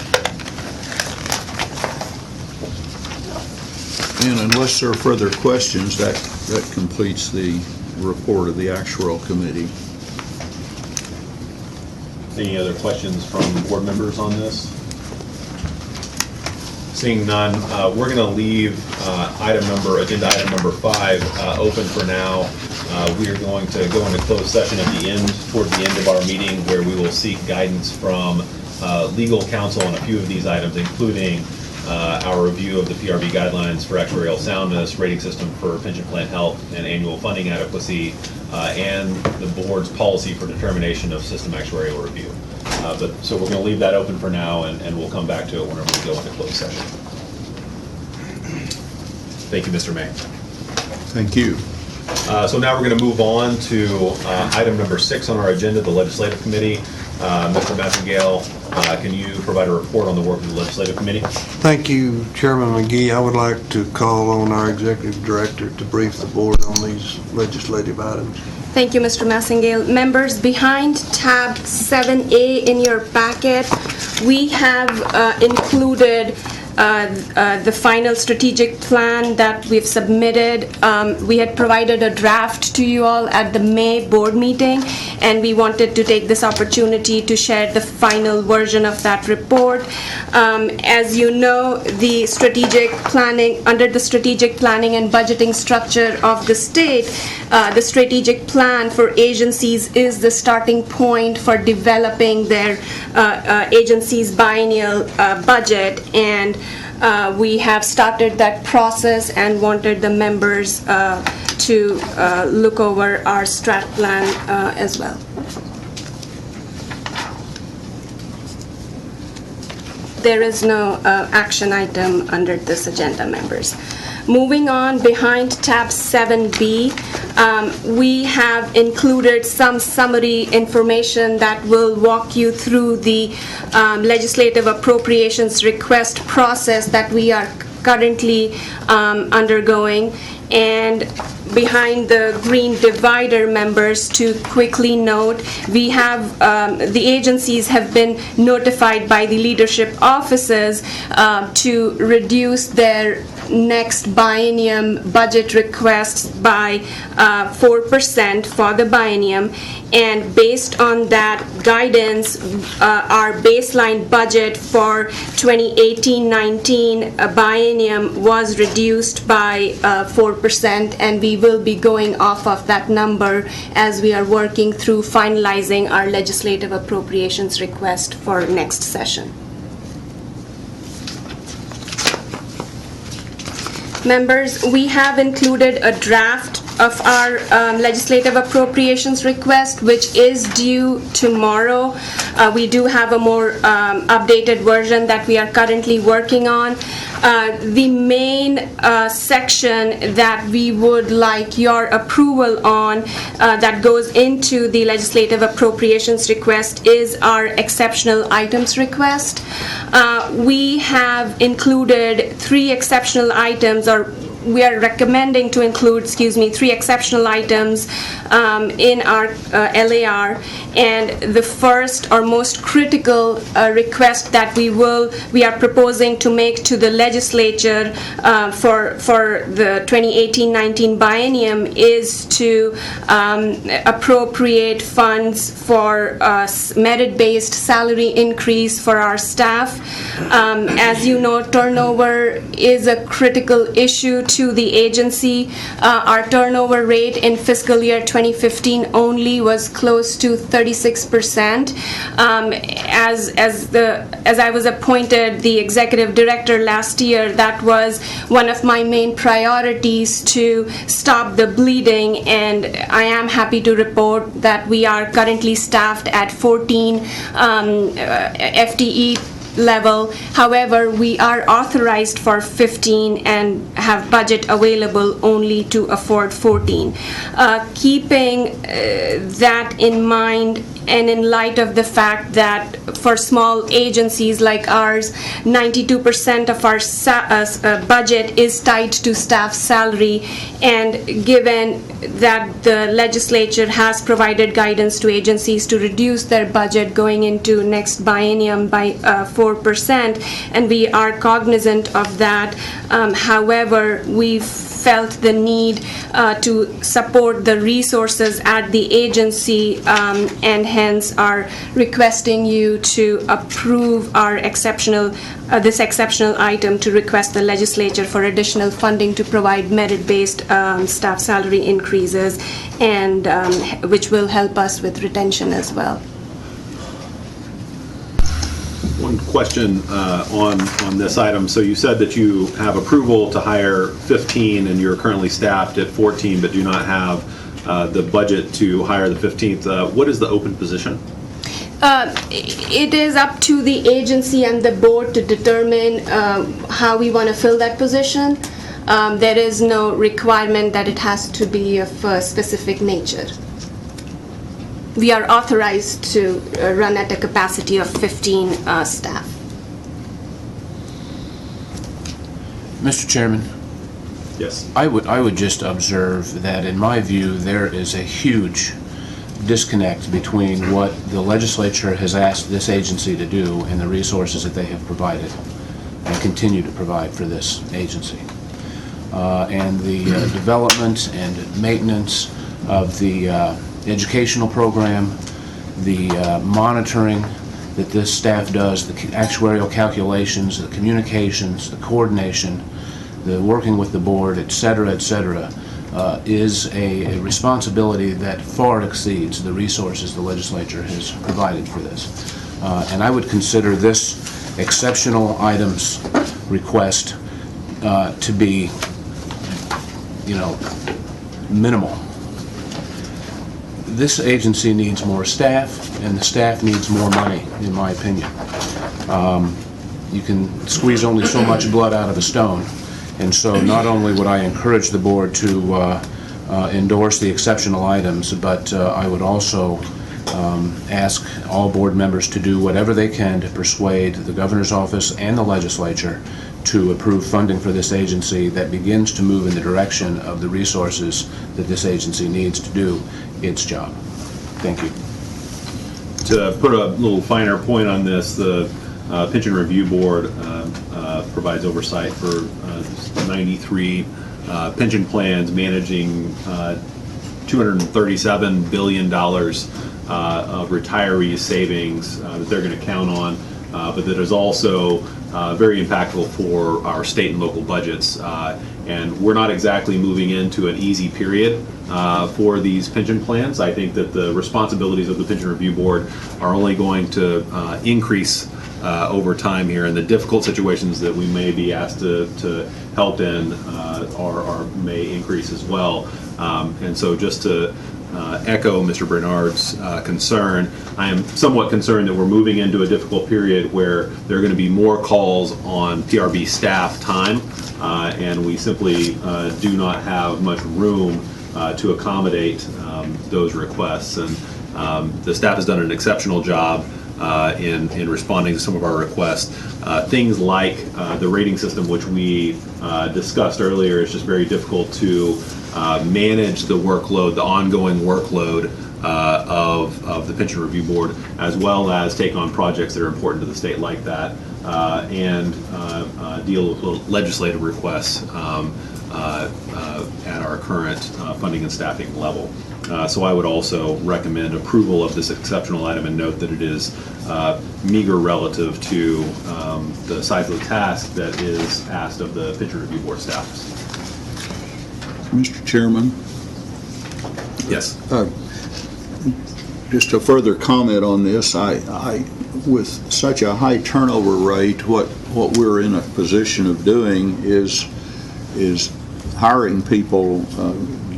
And unless there are further questions, that completes the report of the actuarial committee. Any other questions from board members on this? Seeing none, we're going to leave agenda item number 5 open for now. We are going to go into closed session towards the end of our meeting, where we will seek guidance from legal counsel on a few of these items, including our review of the PRB guidelines for actuarial soundness, rating system for pension plan health, and annual funding adequacy, and the board's policy for determination of system actuarial review. So we're going to leave that open for now, and we'll come back to it whenever we go into closed session. Thank you, Mr. May. Thank you. So now we're going to move on to item number 6 on our agenda, the Legislative Committee. Mr. Massengale, can you provide a report on the work of the Legislative Committee? Thank you, Chairman McGee. I would like to call on our Executive Director to brief the board on these legislative items. Thank you, Mr. Massengale. Members, behind tab 7A in your packet, we have included the final strategic plan that we've submitted. We had provided a draft to you all at the May board meeting, and we wanted to take this opportunity to share the final version of that report. As you know, the strategic planning, under the strategic planning and budgeting structure of the state, the strategic plan for agencies is the starting point for developing their agency's biennial budget, and we have started that process and wanted the members to look over our strat plan as well. There is no action item under this agenda, members. Moving on, behind tab 7B, we have included some summary information that will walk you through the legislative appropriations request process that we are currently undergoing. And behind the green divider, members, to quickly note, we have the agencies have been notified by the leadership offices to reduce their next biennium budget requests by 4% for the biennium, and based on that guidance, our baseline budget for 2018-19 biennium was reduced by 4%, and we will be going off of that number as we are working through finalizing our legislative appropriations request for next session. members, we have included a draft of our legislative appropriations request, which is due tomorrow. We do have a more updated version that we are currently working on. The main section that we would like your approval on that goes into the legislative appropriations request is our exceptional items request. We have included 3 exceptional items, or we are recommending to include, 3 exceptional items in our LAR, and the first or most critical request that we are proposing to make to the legislature for the 2018-19 biennium is to appropriate funds for merit-based salary increase for our staff. As you know, turnover is a critical issue to the agency. Our turnover rate in fiscal year 2015 only was close to 36%. As I was appointed the executive director last year, that was one of my main priorities to stop the bleeding, and I am happy to report that we are currently staffed at 14 FTE level. However, we are authorized for 15 and have budget available only to afford 14. Keeping that in mind, and in light of the fact that for small agencies like ours, 92% of our budget is tied to staff salary, and given that the legislature has provided guidance to agencies to reduce their budget going into next biennium by 4%, and we are cognizant of that. However, we've felt the need to support the resources at the agency, and hence are requesting you to approve our this exceptional item to request the legislature for additional funding to provide merit-based staff salary increases, and which will help us with retention as well. One question on this item. So you said that you have approval to hire 15 and you're currently staffed at 14, but do not have the budget to hire the 15th. What is the open position? It is up to the agency and the board to determine how we want to fill that position. There is no requirement that it has to be of a specific nature. We are authorized to run at a capacity of 15 staff. Mr. Chairman, Yes. I would just observe that, in my view, there is a huge disconnect between what the legislature has asked this agency to do and the resources that they have provided and continue to provide for this agency. And the development and maintenance of the educational program, the monitoring that this staff does, the actuarial calculations, the communications, the coordination, the working with the board, et cetera, is a responsibility that far exceeds the resources the legislature has provided for this. And I would consider this exceptional items request to be, minimal. This agency needs more staff, and the staff needs more money, in my opinion. You can squeeze only so much blood out of a stone, and so not only would I encourage the board to endorse the exceptional items, but I would also ask all board members to do whatever they can to persuade the governor's office and the legislature to approve funding for this agency that begins to move in the direction of the resources that this agency needs to do its job. Thank you. To put a little finer point on this, the Pension Review Board provides oversight for 93 pension plans managing $237 billion of retiree savings that they're going to count on, but that is also very impactful for our state and local budgets. And we're not exactly moving into an easy period for these pension plans. I think that the responsibilities of the Pension Review Board are only going to increase over time here, and the difficult situations that we may be asked to help in may increase as well. And so just to echo Mr. Bernard's concern, I am somewhat concerned that we're moving into a difficult period where there are going to be more calls on PRB staff time, and we simply do not have much room to accommodate those requests. And the staff has done an exceptional job in responding to some of our requests. Things like the rating system, which we discussed earlier, is just very difficult to manage the workload, the ongoing workload of the Pension Review Board, as well as take on projects that are important to the state like that, and deal with legislative requests at our current funding and staffing level. So I would also recommend approval of this exceptional item and note that it is meager relative to the size of the task that is asked of the Pension Review Board staff. Mr. Chairman, Yes. just a further comment on this. I with such a high turnover rate, what we're in a position of doing is hiring people,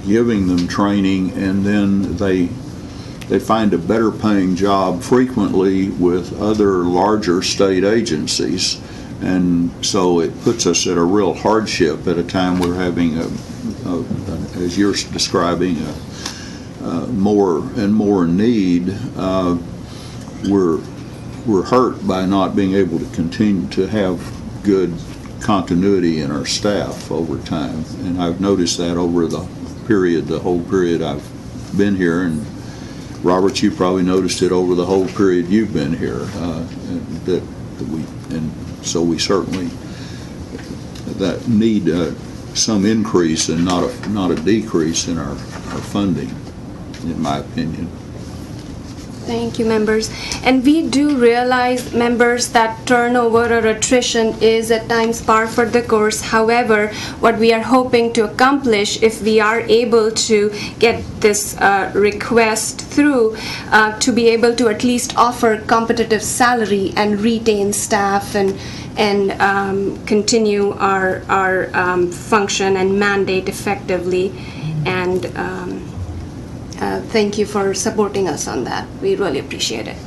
giving them training, and then they find a better paying job frequently with other larger state agencies. And so it puts us at a real hardship at a time we're having, as you're describing, more and more need. We're hurt by not being able to continue to have good continuity in our staff over time. And I've noticed that over the whole period I've been here. And Robert, you probably noticed it over the whole period you've been here. So we certainly that need some increase and not a decrease in our funding, in my opinion. Thank you, members. And we do realize, members, that turnover or attrition is at times par for the course. However, what we are hoping to accomplish, if we are able to get this request through, to be able to at least offer competitive salary and retain staff and continue our function and mandate effectively. And thank you for supporting us on that. We really appreciate it.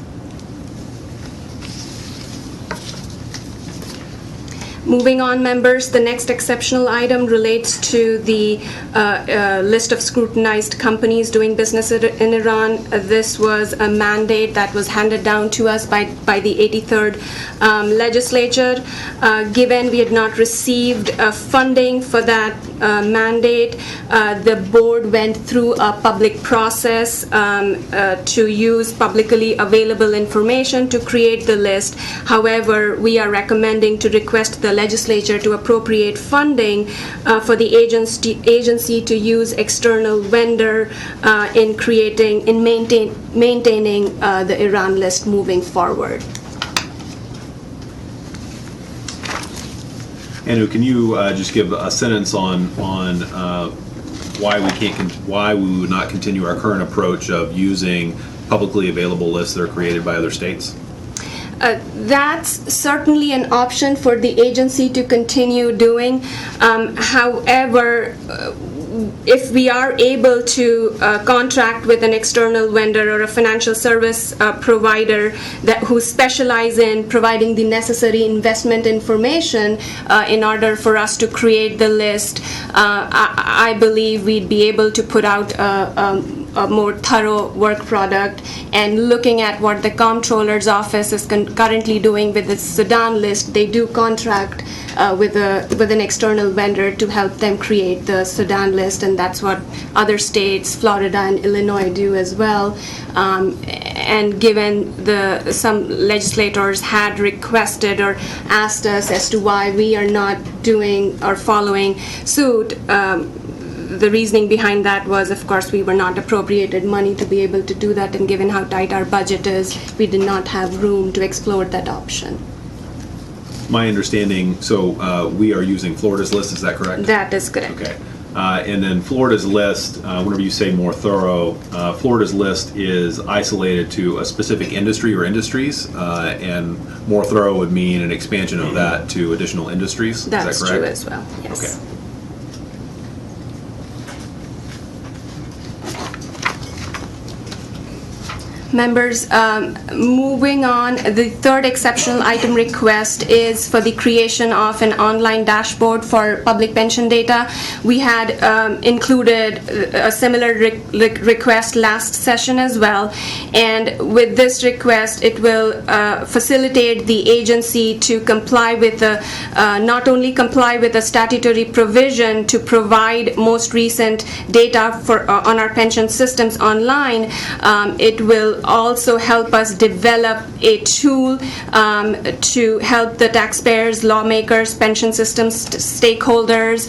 Moving on, members, the next exceptional item relates to the list of scrutinized companies doing business in Iran. This was a mandate that was handed down to us by the 83rd legislature. Given we had not received funding for that mandate, the board went through a public process to use publicly available information to create the list. However, we are recommending to request the legislature to appropriate funding for the agency to use external vendor in maintaining the Iran list moving forward. Anu, can you just give a sentence on why we would not continue our current approach of using publicly available lists that are created by other states? That's certainly an option for the agency to continue doing. However, if we are able to contract with an external vendor or a financial service provider who specialize in providing the necessary investment information in order for us to create the list, I believe we'd be able to put out a more thorough work product. And looking at what the Comptroller's office is currently doing with the Sudan list, they do contract with an external vendor to help them create the Sudan list, and that's what other states, Florida and Illinois, do as well. And given some legislators had requested or asked us as to why we are not doing or following suit, the reasoning behind that was, of course, we were not appropriated money to be able to do that, and given how tight our budget is, we did not have room to explore that option. My understanding, so we are using Florida's list, is that correct? That is correct. Okay. And then Florida's list, whenever you say more thorough, Florida's list is isolated to a specific industry or industries, and more thorough would mean an expansion of that to additional industries. Is that That's correct? true as well, yes. Okay. Members, moving on, the third exceptional item request is for the creation of an online dashboard for public pension data. We had included a similar request last session as well, and with this request, it will facilitate the agency to comply with the, not only comply with the statutory provision to provide most recent data for on our pension systems online, it will also help us develop a tool to help the taxpayers, lawmakers, pension systems stakeholders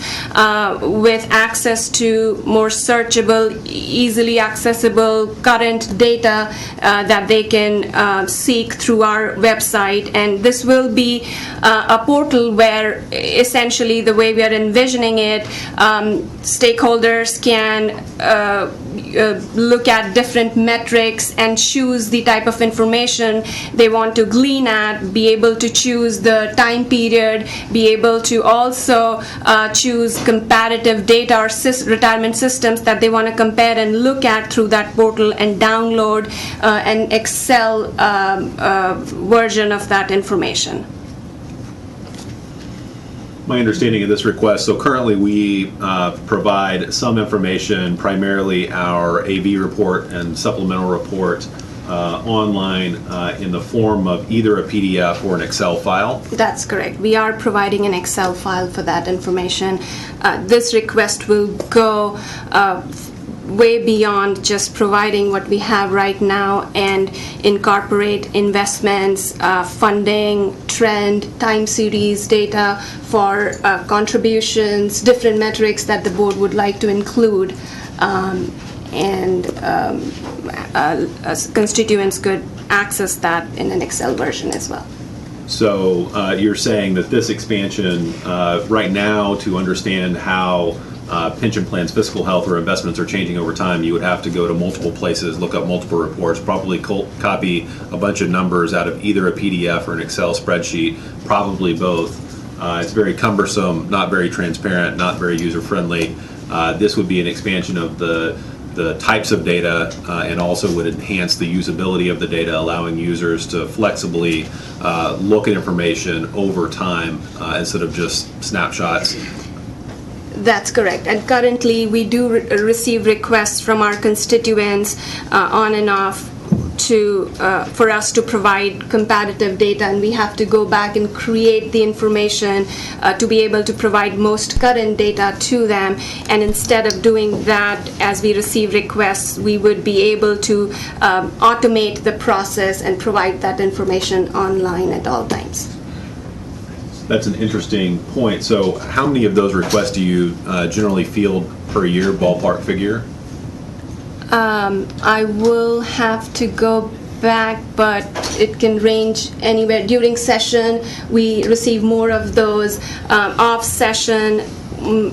with access to more searchable, easily accessible current data that they can seek through our website. And this will be a portal where essentially the way we are envisioning it, stakeholders can look at different metrics and choose the type of information they want to glean at, be able to choose the time period, be able to also choose comparative data or retirement systems that they want to compare and look at through that portal, and download an Excel version of that information. My understanding of this request, so currently we provide some information, primarily our AV report and supplemental report, online in the form of either a PDF or an Excel file. That's correct. We are providing an Excel file for that information. This request will go way beyond just providing what we have right now and incorporate investments, funding, trend, time series data for contributions, different metrics that the board would like to include, and constituents could access that in an Excel version as well. So you're saying that this expansion, right now, to understand how pension plans, fiscal health, or investments are changing over time, you would have to go to multiple places, look up multiple reports, probably copy a bunch of numbers out of either a PDF or an Excel spreadsheet, probably both. It's very cumbersome, not very transparent, not very user-friendly. This would be an expansion of the types of data, and also would enhance the usability of the data, allowing users to flexibly look at information over time instead of just snapshots. That's correct. And currently, we do receive requests from our constituents on and off to for us to provide comparative data, and we have to go back and create the information to be able to provide most current data to them. And instead of doing that, as we receive requests, we would be able to automate the process and provide that information online at all times. That's an interesting point. So how many of those requests do you generally field per year, ballpark figure? I will have to go back, but it can range anywhere. During session, we receive more of those. Off session,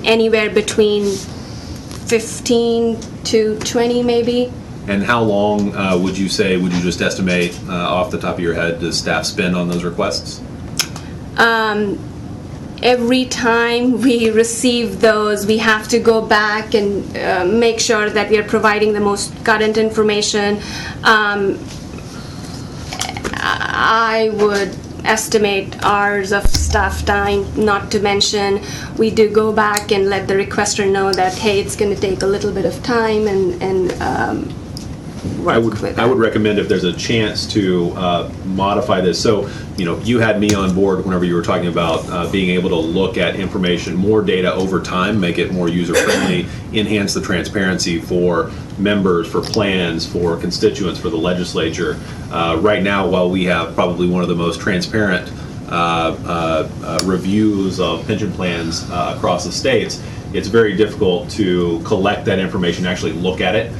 anywhere between 15 to 20 maybe. And how long would you just estimate off the top of your head, does staff spend on those requests? Every time we receive those, we have to go back and make sure that we are providing the most current information. I would estimate hours of staff time, not to mention we do go back and let the requester know that, hey, it's going to take a little bit of time, and I would recommend, if there's a chance to modify this. So, you had me on board whenever you were talking about being able to look at information, more data over time, make it more user-friendly, enhance the transparency for members, for plans, for constituents, for the legislature. Right now, while we have probably one of the most transparent reviews of pension plans across the states, it's very difficult to collect that information, actually look at it.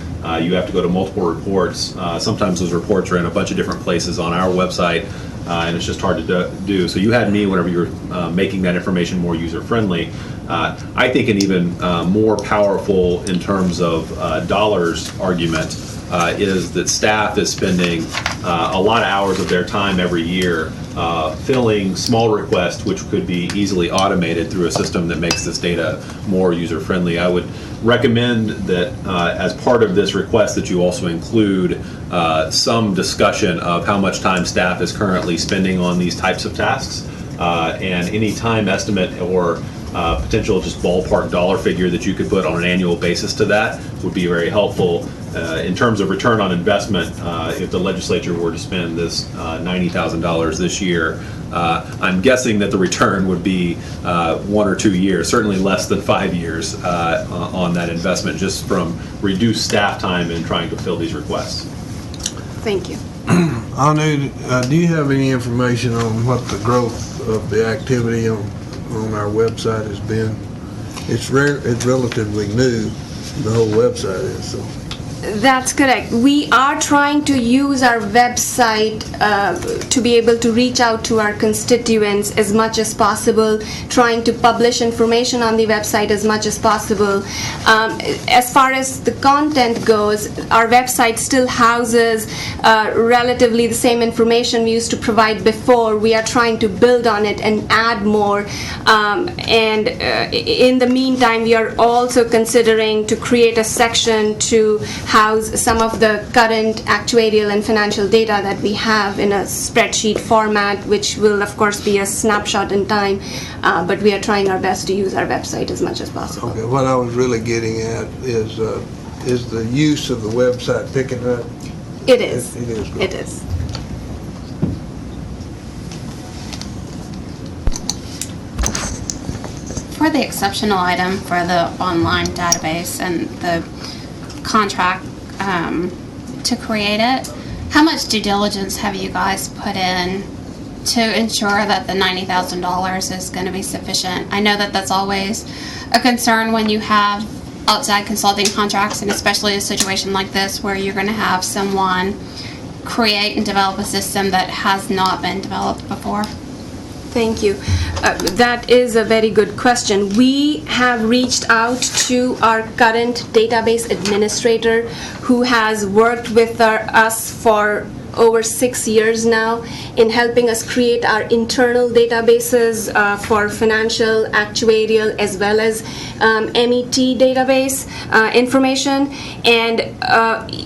You have to go to multiple reports. Sometimes those reports are in a bunch of different places on our website. and it's just hard to do. So you had me whenever you were making that information more user-friendly. I think an even more powerful in terms of dollars argument is that staff is spending a lot of hours of their time every year filling small requests which could be easily automated through a system that makes this data more user-friendly. I would recommend that as part of this request that you also include some discussion of how much time staff is currently spending on these types of tasks and any time estimate or potential just ballpark dollar figure that you could put on an annual basis to that would be very helpful. In terms of return on investment, if the legislature were to spend this $90,000 this year, I'm guessing that the return would be 1 or 2 years, certainly less than 5 years on that investment, just from reduced staff time in trying to fill these requests. Thank you. Anu, do you have any information on what the growth of the activity on our website has been? It's relatively new, the whole website is, so. That's correct. We are trying to use our website to be able to reach out to our constituents as much as possible, trying to publish information on the website as much as possible. As far as the content goes, our website still houses relatively the same information we used to provide before. We are trying to build on it and add more. In the meantime, we are also considering to create a section to house some of the current actuarial and financial data that we have in a spreadsheet format, which will of course be a snapshot in time, but we are trying our best to use our website as much as possible. Okay, what I was really getting at is the use of the website picking up? It is. It is. It is. For the exceptional item for the online database and the contract to create it, how much due diligence have you guys put in to ensure that the $90,000 is going to be sufficient? I know that that's always a concern when you have outside consulting contracts, and especially a situation like this where you're going to have someone create and develop a system that has not been developed before. Thank you. That is a very good question. We have reached out to our current database administrator who has worked with us for over 6 years now in helping us create our internal databases for financial, actuarial, as well as MET database information, and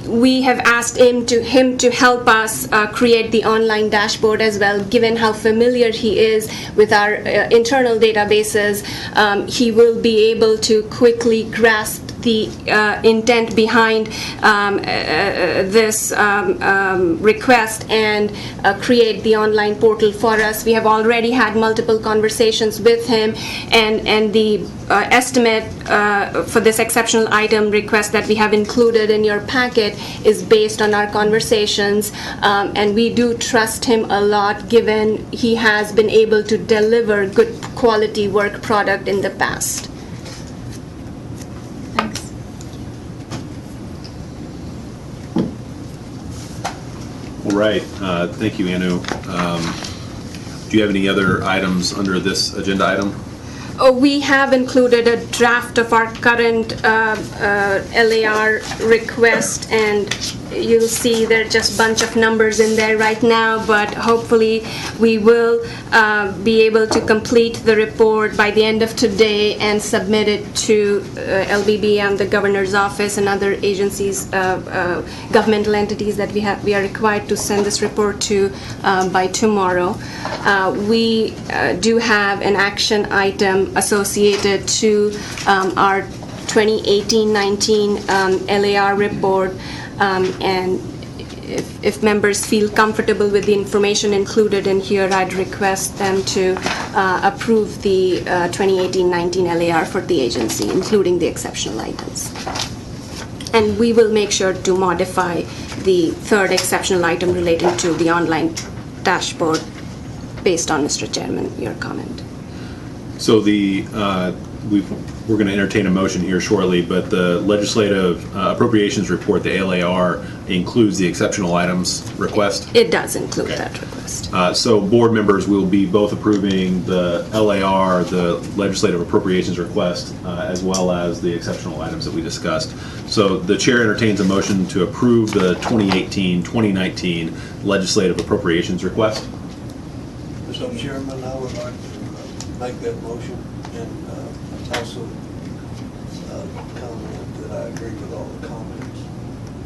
we have asked him to help us create the online dashboard as well. Given how familiar he is with our internal databases, he will be able to quickly grasp the intent behind this request and create the online portal for us. We have already had multiple conversations with him, and the estimate for this exceptional item request that we have included in your packet is based on our conversations, and we do trust him a lot given he has been able to deliver good quality work product in the past. Thanks. All right, thank you, Anu. Do you have any other items under this agenda item? We have included a draft of our current LAR request, and you'll see there are just a bunch of numbers in there right now, but hopefully we will be able to complete the report by the end of today and submit it to LBB and the governor's office and other agencies, governmental entities that we are required to send this report to by tomorrow. We do have an action item associated to our 2018-19 LAR report, and if members feel comfortable with the information included in here, I'd request them to approve the 2018-19 LAR for the agency, including the exceptional items. And we will make sure to modify the third exceptional item relating to the online dashboard based on, Mr. Chairman, your comment. So we're going to entertain a motion here shortly, but the legislative appropriations report, the LAR, includes the exceptional items request. It does include Okay. that request. So board members will be both approving the LAR, the legislative appropriations request, as well as the exceptional items that we discussed. So the chair entertains a motion to approve the 2018-2019 legislative appropriations request. Mr. Chairman, I would like to make that motion and also comment that I agree with all the comments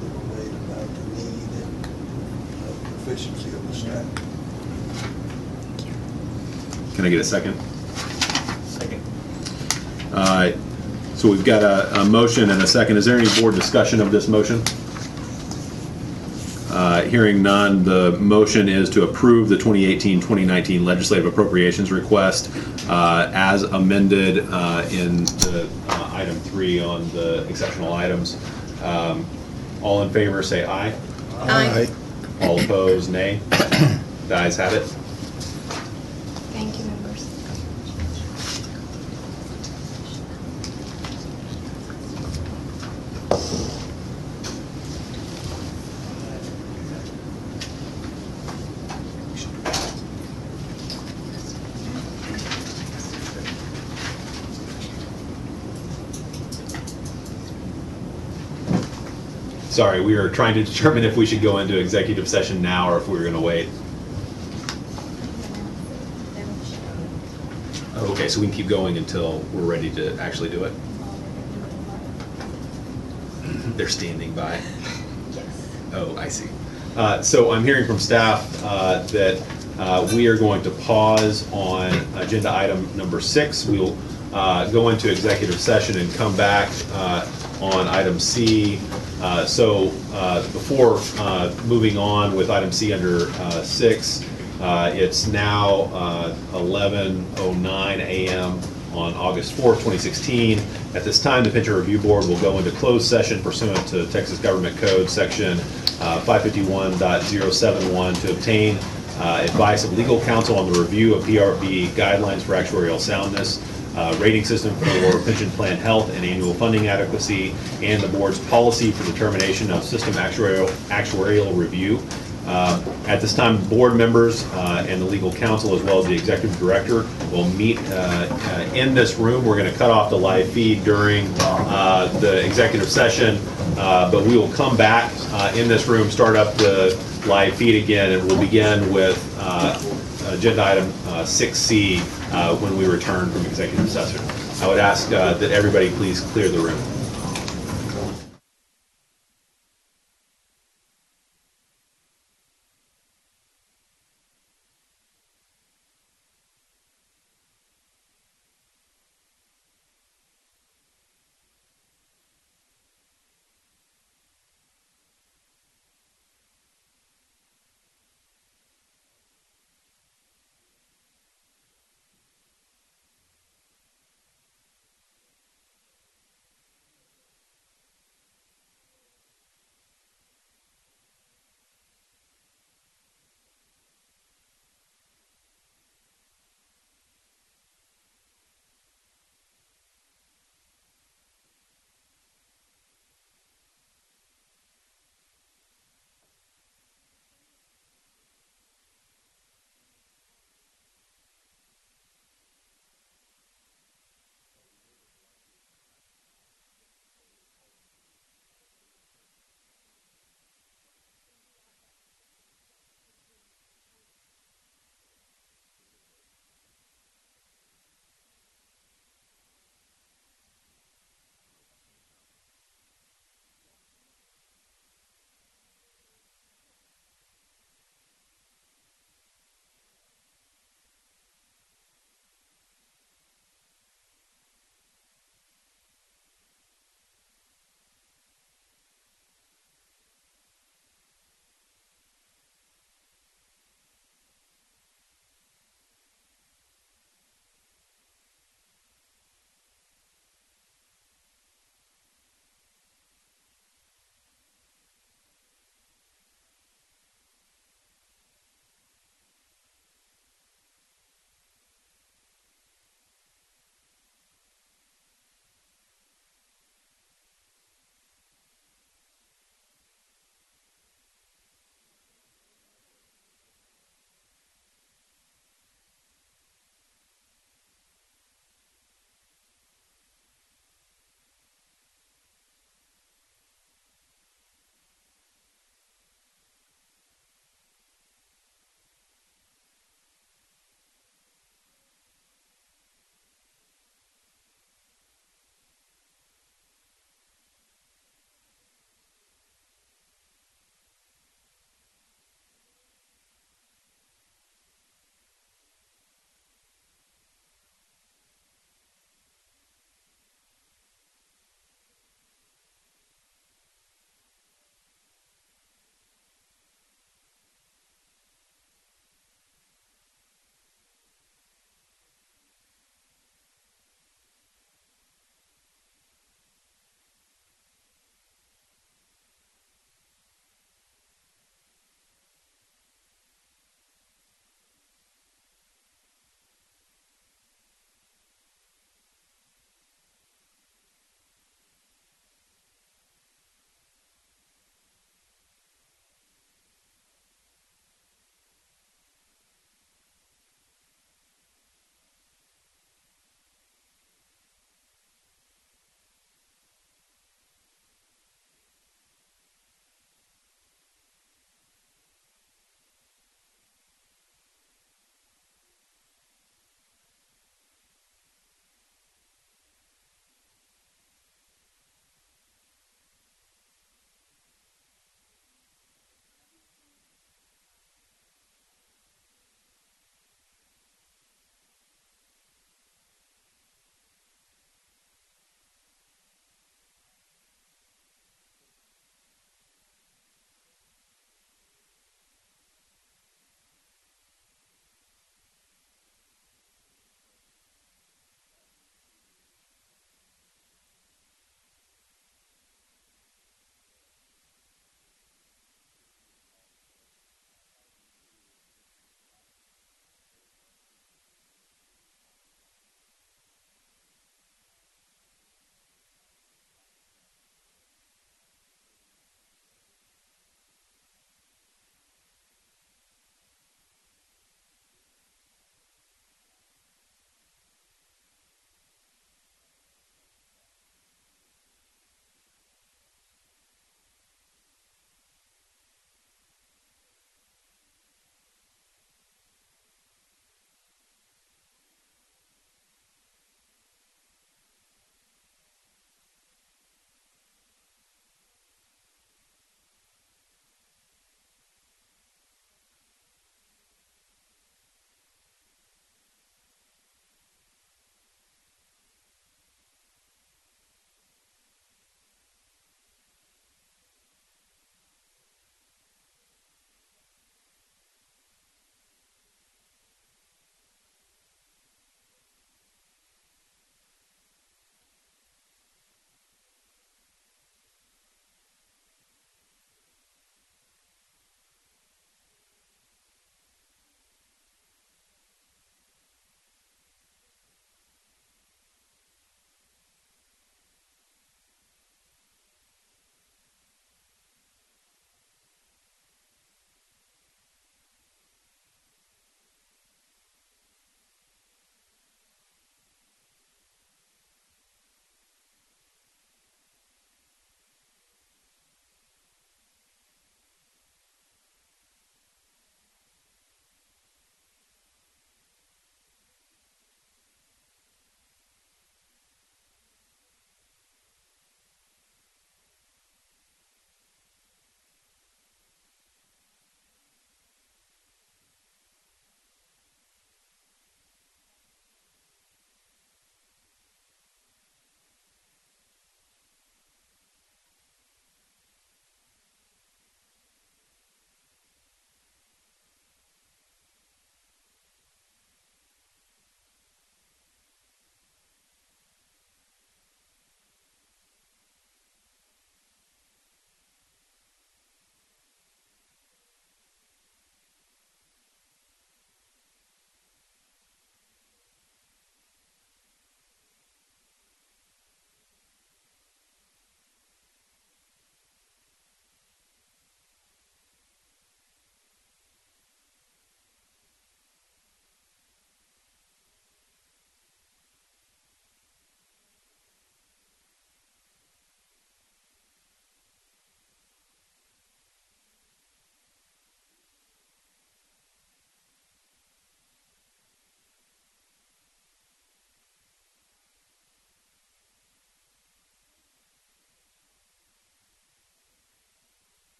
that were made about the need and efficiency of the staff. Can I get a second? Second. So we've got a motion and a second. Is there any board discussion of this motion? Hearing none, the motion is to approve the 2018-2019 legislative appropriations request as amended in the item 3 on the exceptional items. All in favor, say aye. Aye. All opposed, nay. The ayes have it. Thank you, members. Sorry, we were trying to determine if we should go into executive session now or if we were going to wait. Okay, so we can keep going until we're ready to actually do it? They're standing by. Oh, I see. So I'm hearing from staff that we are going to pause on agenda item number 6. We'll go into executive session and come back on item C. So before moving on with item C under 6, it's now 11:09 a.m. on August 4th, 2016. At this time, the Pension Review Board will go into closed session pursuant to Texas Government Code Section 551.071 to obtain advice of legal counsel on the review of PRB guidelines for actuarial soundness, rating system for pension plan health and annual funding adequacy, and the board's policy for determination of system actuarial review. At this time, board members and the legal counsel, as well as the executive director, will meet in this room. We're going to cut off the live feed during the executive session, but we will come back in this room, start up the live feed again, and we'll begin with agenda item 6C when we return from executive session. I would ask that everybody please clear the room.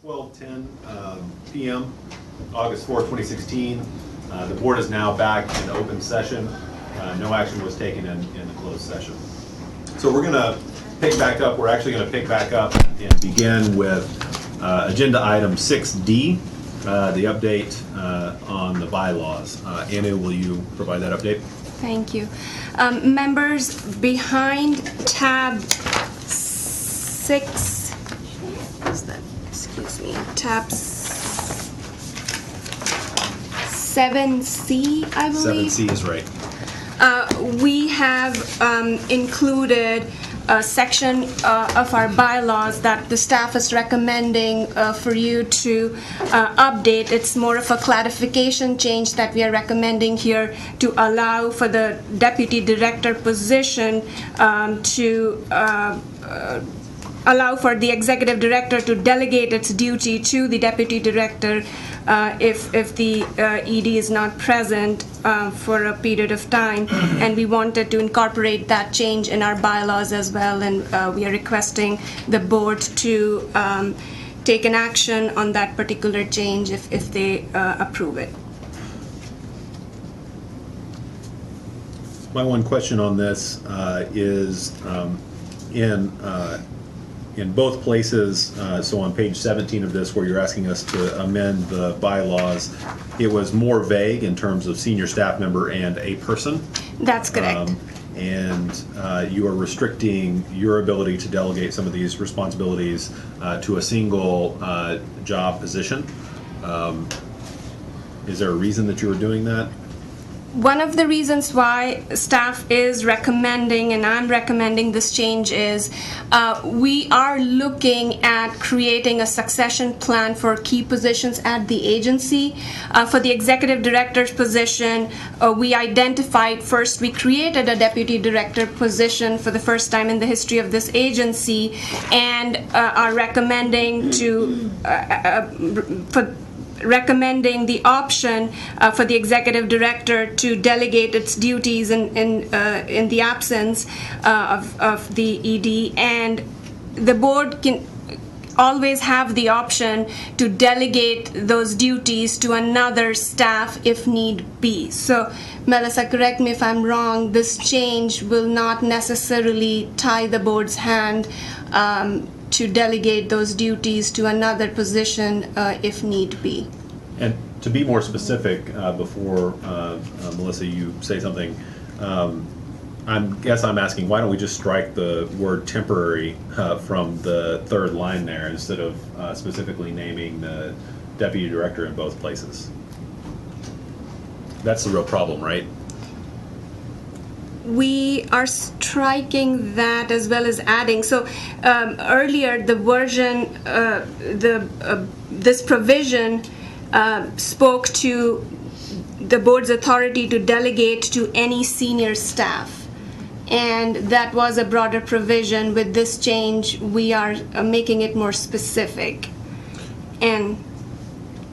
12:10 PM, August 4th, 2016. The board is now back in open session. No action was taken in the closed session. So we're going to pick back up. We're actually going to pick back up and begin with agenda item 6D, the update on the bylaws. Anu, will you provide that update? Thank you. Members, behind tab 6, is that, excuse me, tab 7C, I believe. 7C is right. We have included a section of our bylaws that the staff is recommending for you to update. It's more of a clarification change that we are recommending here to allow for the deputy director position to allow for the executive director to delegate its duty to the deputy director if the ED is not present for a period of time. And we wanted to incorporate that change in our bylaws as well, and we are requesting the board to take an action on that particular change if they approve it. My one question on this is in both places, so on page 17 of this where you're asking us to amend the bylaws, it was more vague in terms of senior staff member and a person. That's correct. And you are restricting your ability to delegate some of these responsibilities to a single job position. Is there a reason that you were doing that? One of the reasons why staff is recommending, and I'm recommending this change, is we are looking at creating a succession plan for key positions at the agency. For the executive director's position, we identified first, we created a deputy director position for the first time in the history of this agency, and are recommending recommending the option for the executive director to delegate its duties in the absence of the ED, and the board can always have the option to delegate those duties to another staff if need be. So, Melissa, correct me if I'm wrong, this change will not necessarily tie the board's hand to delegate those duties to another position if need be. And to be more specific, before Melissa, you say something, I'm asking, why don't we just strike the word temporary from the third line there instead of specifically naming the deputy director in both places? That's the real problem, right? We are striking that as well as adding. So earlier, the version, this provision spoke to the board's authority to delegate to any senior staff. And that was a broader provision. With this change, we are making it more specific. And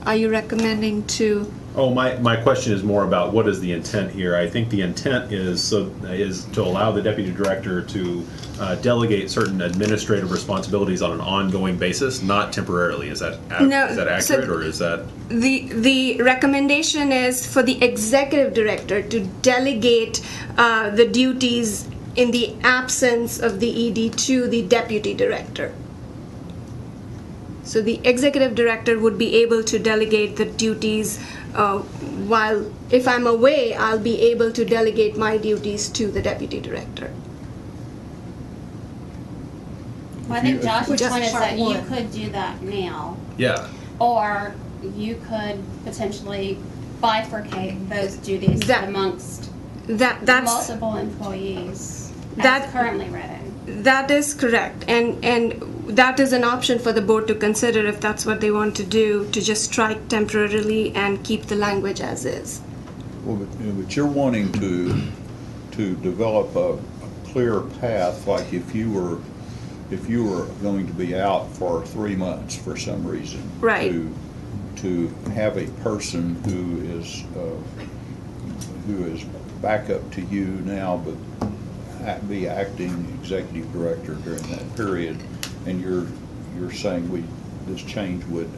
are you recommending to? Oh, my question is more about what is the intent here. I think the intent is to allow the deputy director to delegate certain administrative responsibilities on an ongoing basis, not temporarily. Is that accurate, or is that? The recommendation is for the executive director to delegate the duties in the absence of the ED to the deputy director. So the executive director would be able to delegate the duties while, if I'm away, I'll be able to delegate my duties to the deputy director. Well, I think Josh's Just point is part that you one. could do that now, Yeah. or you could potentially bifurcate those duties amongst That's multiple employees That- as currently written. that is correct, and that is an option for the board to consider if that's what they want to do, to just strike temporarily and keep the language as is. Well, but you're wanting to develop a clear path, like if you were going to be out for 3 months for some reason. Right. To have a person who is back up to you now, but be acting executive director during that period, and you're saying this change would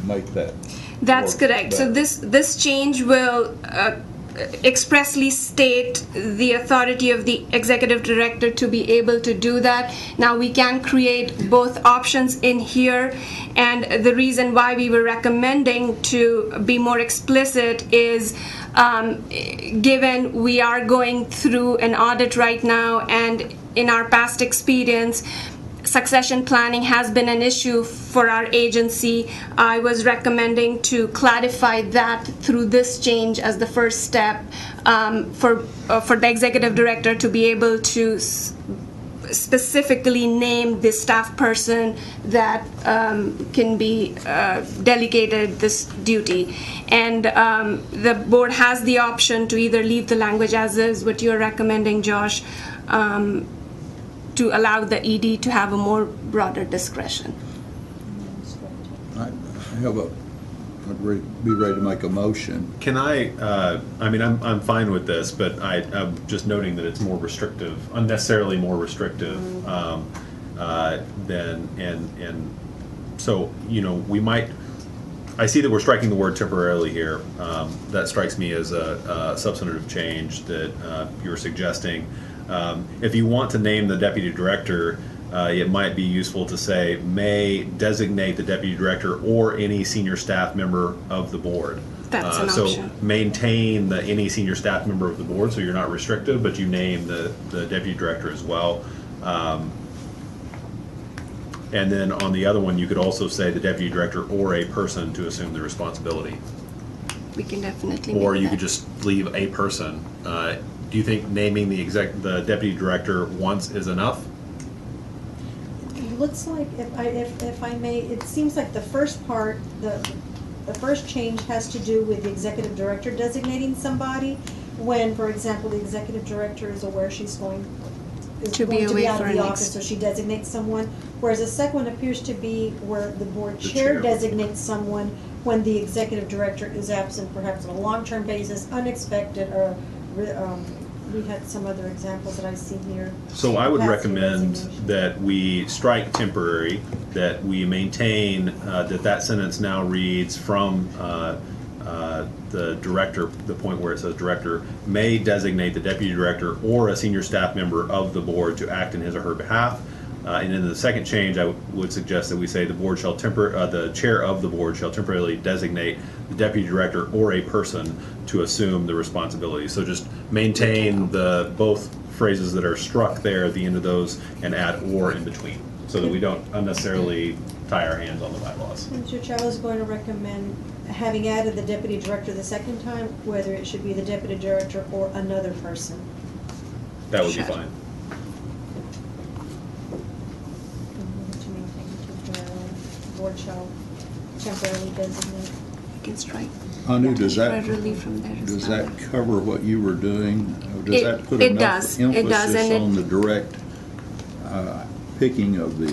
make that. That's work correct. So better. this change will expressly state the authority of the executive director to be able to do that. Now, we can create both options in here, and the reason why we were recommending to be more explicit is given we are going through an audit right now, and in our past experience, succession planning has been an issue for our agency. I was recommending to clarify that through this change as the first step for the executive director to be able to specifically name the staff person that can be delegated this duty. And the board has the option to either leave the language as is, what you're recommending, Josh, to allow the ED to have a more broader discretion. I have I'd be ready to make a motion. Can I mean, I'm fine with this, but I'm just noting that it's more restrictive, unnecessarily more restrictive and so, you know, we might, I see that we're striking the word temporarily here. That strikes me as a substantive change that you're suggesting. If you want to name the deputy director, it might be useful to say may designate the deputy director or any senior staff member of the board. That's an so option. maintain the any senior staff member of the board, so you're not restrictive, but you name the deputy director as well. And then on the other one, you could also say the deputy director or a person to assume the responsibility. We can definitely Or make you that. could just leave a person. Do you think naming the deputy director once is enough? It looks like, if I may, it seems like the first part, the first change has to do with the executive director designating somebody when, for example, the executive director is aware she's going To be away out for of an the ex- office, so she designates someone. Whereas the second one appears to be where the board The chair chair. designates someone when the executive director is absent, perhaps on a long-term basis, unexpected, or we had some other examples that I've seen here. So I would Capacity recommend designation. that we strike temporary, that we maintain that sentence now reads from the director, the point where it says director, may designate the deputy director or a senior staff member of the board to act in his or her behalf. And in the second change, I would suggest that we say the board shall the chair of the board shall temporarily designate the deputy director or a person to assume the responsibility. So just maintain the both phrases that are struck there at the end of those and add or in between, so that we don't unnecessarily tie our hands on the bylaws. Mr. Chair, I was going to recommend, having added the deputy director the second time, whether it should be the deputy director or another person. That would be Sure. fine. To maintain temporarily, the board shall temporarily designate. We can strike Anu, does that, temporarily from there. does that cover what you were doing? Does It- that put it enough does. It does, emphasis and it- on the direct picking of the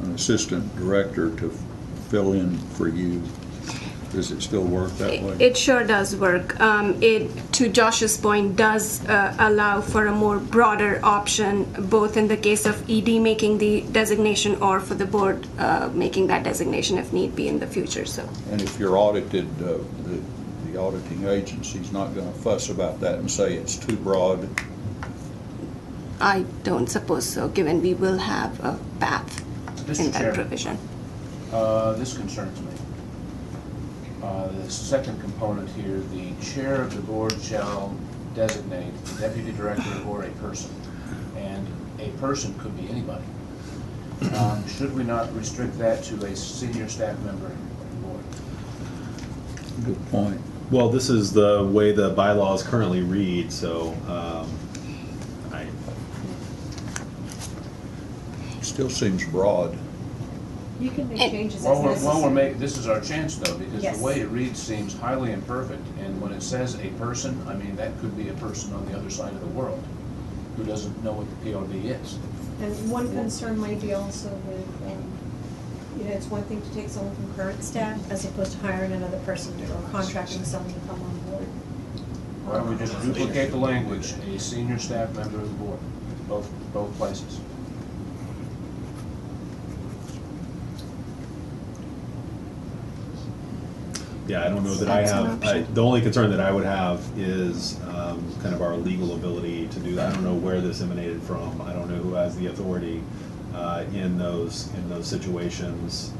an assistant director to fill in for you? Does it still work that way? It sure does work. It, to Josh's point, does allow for a more broader option, both in the case of ED making the designation or for the board making that designation if need be in the future, so. And if you're audited, the auditing agency's not going to fuss about that and say it's too broad? I don't suppose so, given we will have a path in Mr. that Chairman, provision. this concerns me. The second component here, the chair of the board shall designate the deputy director or a person. And a person could be anybody. Should we not restrict that to a senior staff member of the board? Good point. Well, this is the way the bylaws currently read, so Still seems broad. You can make And- changes as Well, necessary. this is our chance though, because Yes. the way it reads seems highly imperfect. And when it says a person, I mean, that could be a person on the other side of the world who doesn't know what the POD is. And one concern might be also with, it's one thing to take someone from current staff as opposed to hiring another person or contracting someone to come on board. Why don't we just duplicate the language, a senior staff member of the board, both places? Yeah, I don't know that I That's an have, option. the only concern that I would have is kind of our legal ability to do that. I don't know where this emanated from. I don't know who has the authority in those situations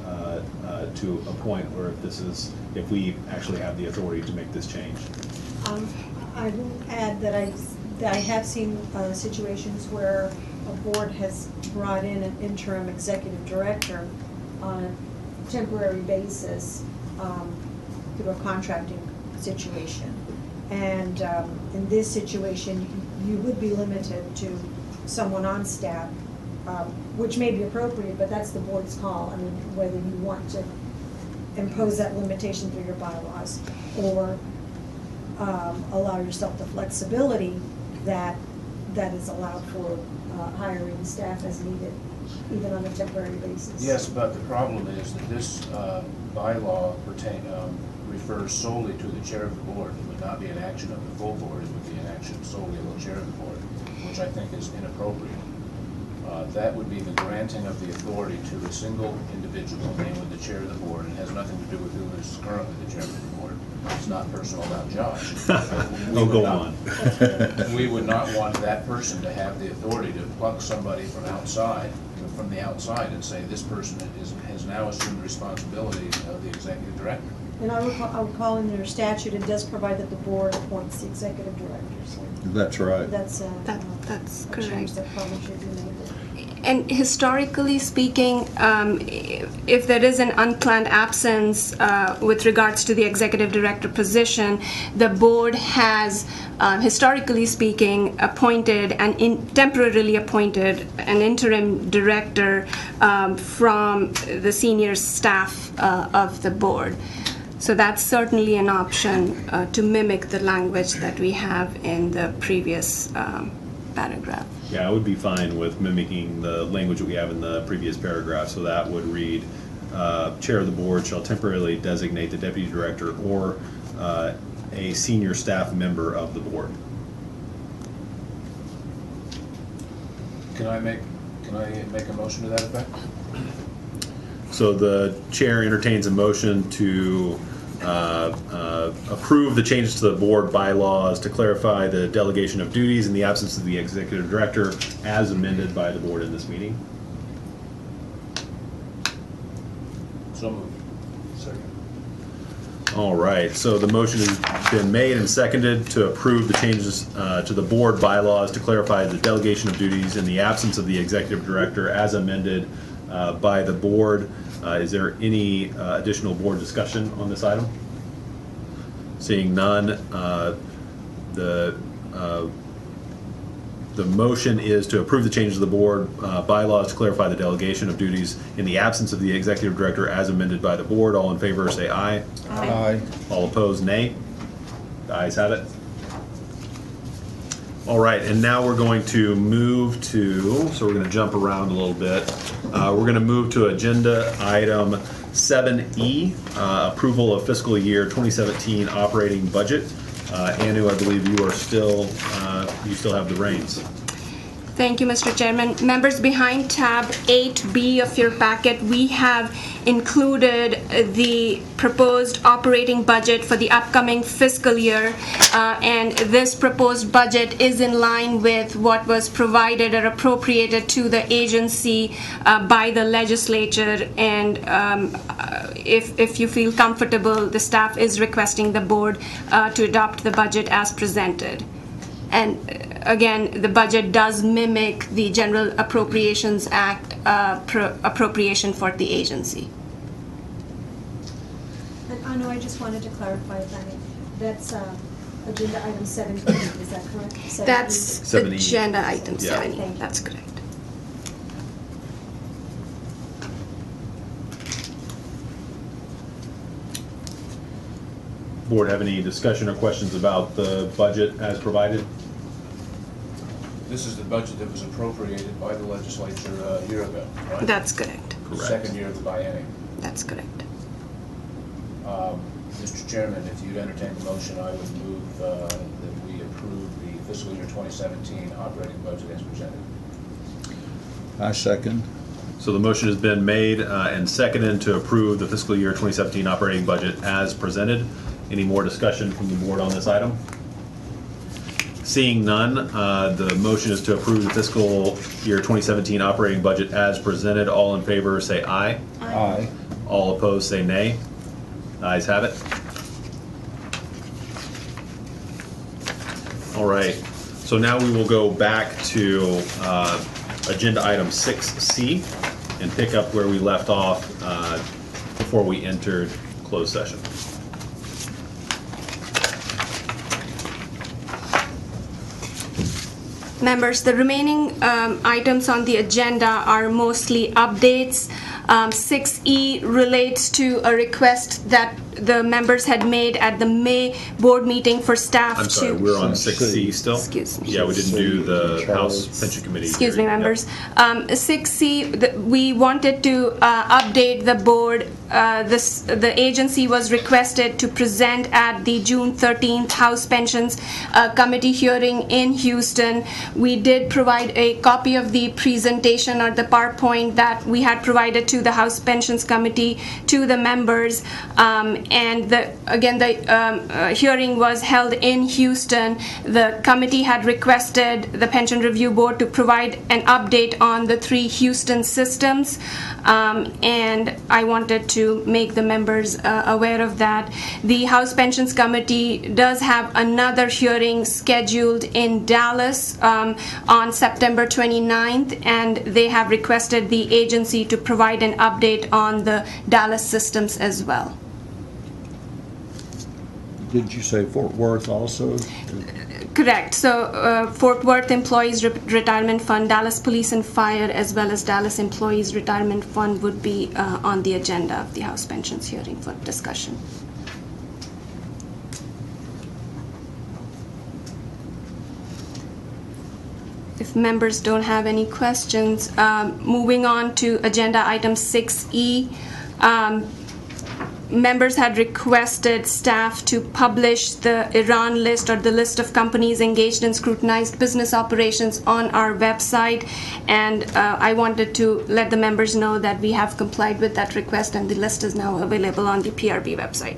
to appoint, or if we actually have the authority to make this change. I will add that I have seen situations where a board has brought in an interim executive director on a temporary basis through a contracting situation. And in this situation, you would be limited to someone on staff, which may be appropriate, but that's the board's call. I mean, whether you want to impose that limitation through your bylaws or allow yourself the flexibility that is allowed for hiring staff as needed, even on a temporary basis. Yes, but the problem is that this bylaw refers solely to the chair of the board. It would not be an action of the full board, it would be an action solely of the chair of the board, which I think is inappropriate. That would be the granting of the authority to a single individual, namely the chair of the board. It has nothing to do with who is currently the chair of the board. It's not personal about Josh. Oh, go on. We would not want that person to have the authority to pluck somebody from the outside and say, this person has now assumed responsibility of the executive director. And I would call in their statute, it does provide that the board appoints the executive director, so That's right. that's That's a change correct. that probably should be made. And historically speaking, if there is an unplanned absence with regards to the executive director position, the board has, historically speaking, appointed and temporarily appointed an interim director from the senior staff of the board. So that's certainly an option to mimic the language that we have in the previous paragraph. Yeah, I would be fine with mimicking the language that we have in the previous paragraph, so that would read, Chair of the board shall temporarily designate the deputy director or a senior staff member of the board. Can I make a motion to that effect? So the chair entertains a motion to approve the changes to the board bylaws to clarify the delegation of duties in the absence of the executive director as amended by the board in this meeting. So moved. All right, so the motion has been made and seconded to approve the changes to the board bylaws to clarify the delegation of duties in the absence of the executive director as amended by the board. Is there any additional board discussion on this item? Seeing none, the motion is to approve the changes to the board bylaws to clarify the delegation of duties in the absence of the executive director as amended by the board. All in favor say aye. Aye. All opposed, nay. The ayes have it. All right, and now we're going to move to, so we're going to jump around a little bit. We're going to move to agenda item 7E, approval of fiscal year 2017 operating budget. Anu, I believe you still have the reins. Thank you, Mr. Chairman. Members, behind tab 8B of your packet, we have included the proposed operating budget for the upcoming fiscal year, and this proposed budget is in line with what was provided or appropriated to the agency by the legislature, and if you feel comfortable, the staff is requesting the board to adopt the budget as presented. And again, the budget does mimic the General Appropriations Act appropriation for the agency. And Anu, I just wanted to clarify, that's agenda item 7E, is that correct? 7E? That's 7E. agenda item Yeah. 7E, Thank you. that's correct. Board have any discussion or questions about the budget as provided? This is the budget that was appropriated by the legislature a year ago, right? That's correct. Correct. Second year of the biennium. That's correct. Mr. Chairman, if you'd entertain the motion, I would move that we approve the fiscal year 2017 operating budget as presented. I second. So the motion has been made and seconded to approve the fiscal year 2017 operating budget as presented. Any more discussion from the board on this item? Seeing none, the motion is to approve the fiscal year 2017 operating budget as presented. All in favor say aye. Aye. All opposed say nay. The ayes have it. All right, so now we will go back to agenda item 6C and pick up where we left off before we entered closed session. Members, the remaining items on the agenda are mostly updates. 6E relates to a request that the members had made at the May board meeting for staff to... I'm sorry, we're on 6C still? Excuse me. Yeah, we didn't do the House Pension Committee. Excuse me, hearing. members. 6C, we wanted to update the board. The agency was requested to present at the June 13th House Pensions Committee hearing in Houston. We did provide a copy of the presentation or the PowerPoint that we had provided to the House Pensions Committee to the members. And the hearing was held in Houston. The committee had requested the Pension Review Board to provide an update on the 3 Houston systems, and I wanted to make the members aware of that. The House Pensions Committee does have another hearing scheduled in Dallas on September 29th, and they have requested the agency to provide an update on the Dallas systems as well. Did you say Fort Worth also? Correct. So Fort Worth Employees Retirement Fund, Dallas Police and Fire, as well as Dallas Employees Retirement Fund would be on the agenda of the House Pensions hearing for discussion. If members don't have any questions, moving on to agenda item 6E. Members had requested staff to publish the Iran list or the list of companies engaged in scrutinized business operations on our website, and I wanted to let the members know that we have complied with that request and the list is now available on the PRB website.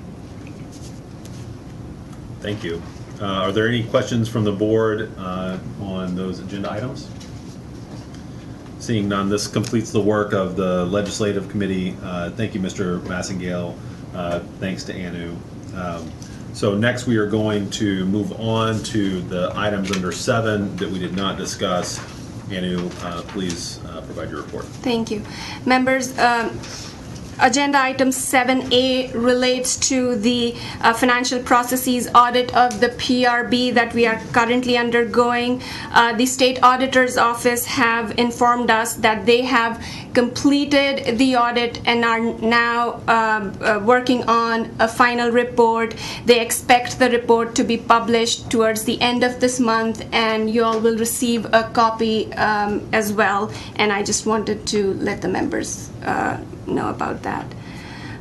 Thank you. Are there any questions from the board on those agenda items? Seeing none, this completes the work of the Legislative Committee. Thank you, Mr. Massengale. Thanks to Anu. So next we are going to move on to the items under 7 that we did not discuss. Anu, please provide your report. Thank you. Members, agenda item 7A relates to the financial processes audit of the PRB that we are currently undergoing. The State Auditor's Office have informed us that they have completed the audit and are now working on a final report. They expect the report to be published towards the end of this month, and you all will receive a copy as well. And I just wanted to let the members know about that.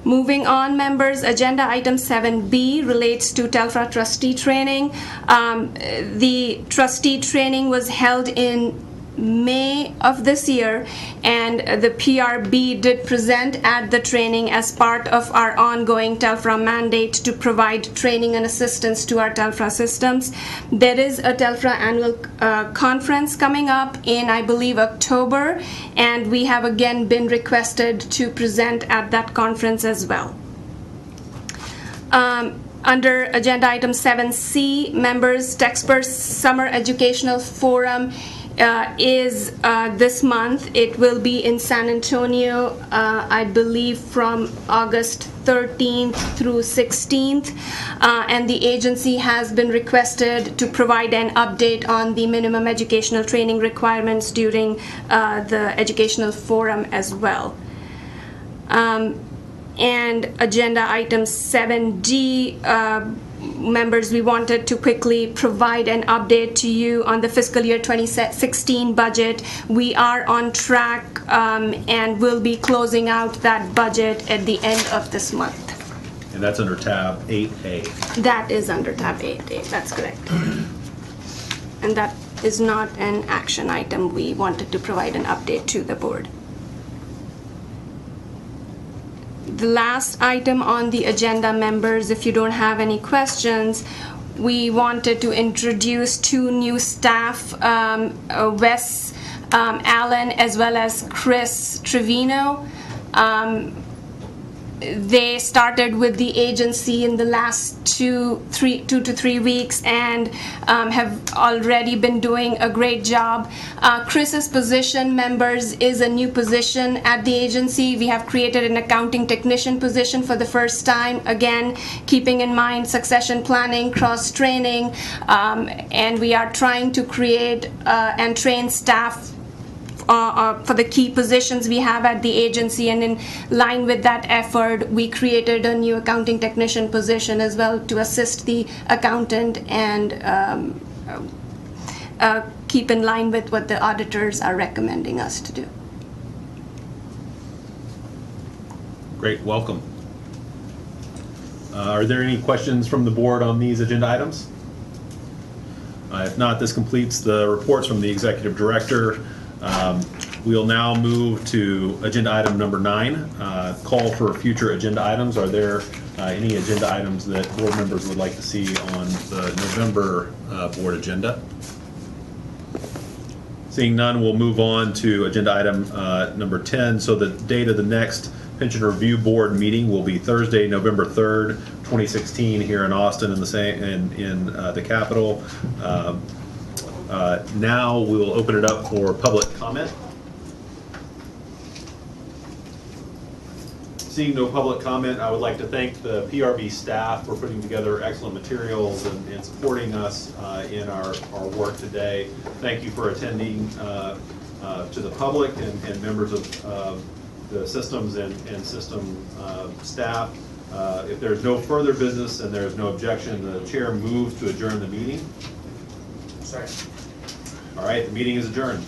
Moving on, members, agenda item 7B relates to TELFRA trustee training. The trustee training was held in May of this year, and the PRB did present at the training as part of our ongoing TELFRA mandate to provide training and assistance to our TELFRA systems. There is a TELFRA annual conference coming up in, I believe, October, and we have again been requested to present at that conference as well. Under agenda item 7C, members, TechSpurs Summer Educational Forum is this month. It will be in San Antonio, I believe, from August 13th through 16th, and the agency has been requested to provide an update on the minimum educational training requirements during the educational forum as well. And agenda item 7D, members, we wanted to quickly provide an update to you on the fiscal year 2016 budget. We are on track and will be closing out that budget at the end of this month. And that's under tab 8A. That is under tab 8A, that's correct. And that is not an action item. We wanted to provide an update to the board. the last item on the agenda, members, if you don't have any questions, we wanted to introduce two new staff, Wes Allen as well as Chris Trevino. They started with the agency in the last 2 to 3 weeks and have already been doing a great job. Chris's position, members, is a new position at the agency. We have created an accounting technician position for the first time, again, keeping in mind succession planning, cross-training, and we are trying to create and train staff for the key positions we have at the agency, and in line with that effort, we created a new accounting technician position as well to assist the accountant and keep in line with what the auditors are recommending us to do. Great, welcome. Are there any questions from the board on these agenda items? If not, this completes the reports from the executive director. We'll now move to agenda item number 9, call for future agenda items. Are there any agenda items that board members would like to see on the November board agenda? Seeing none, we'll move on to agenda item number 10. So the date of the next Pension Review Board meeting will be Thursday, November 3rd, 2016, here in Austin in the Capitol. Now we will open it up for public comment. Seeing no public comment, I would like to thank the PRB staff for putting together excellent materials and supporting us in our work today. Thank you for attending to the public and members of the systems and system staff. If there's no further business and there's no objection, the chair moves to adjourn the meeting. Second. All right, the meeting is adjourned.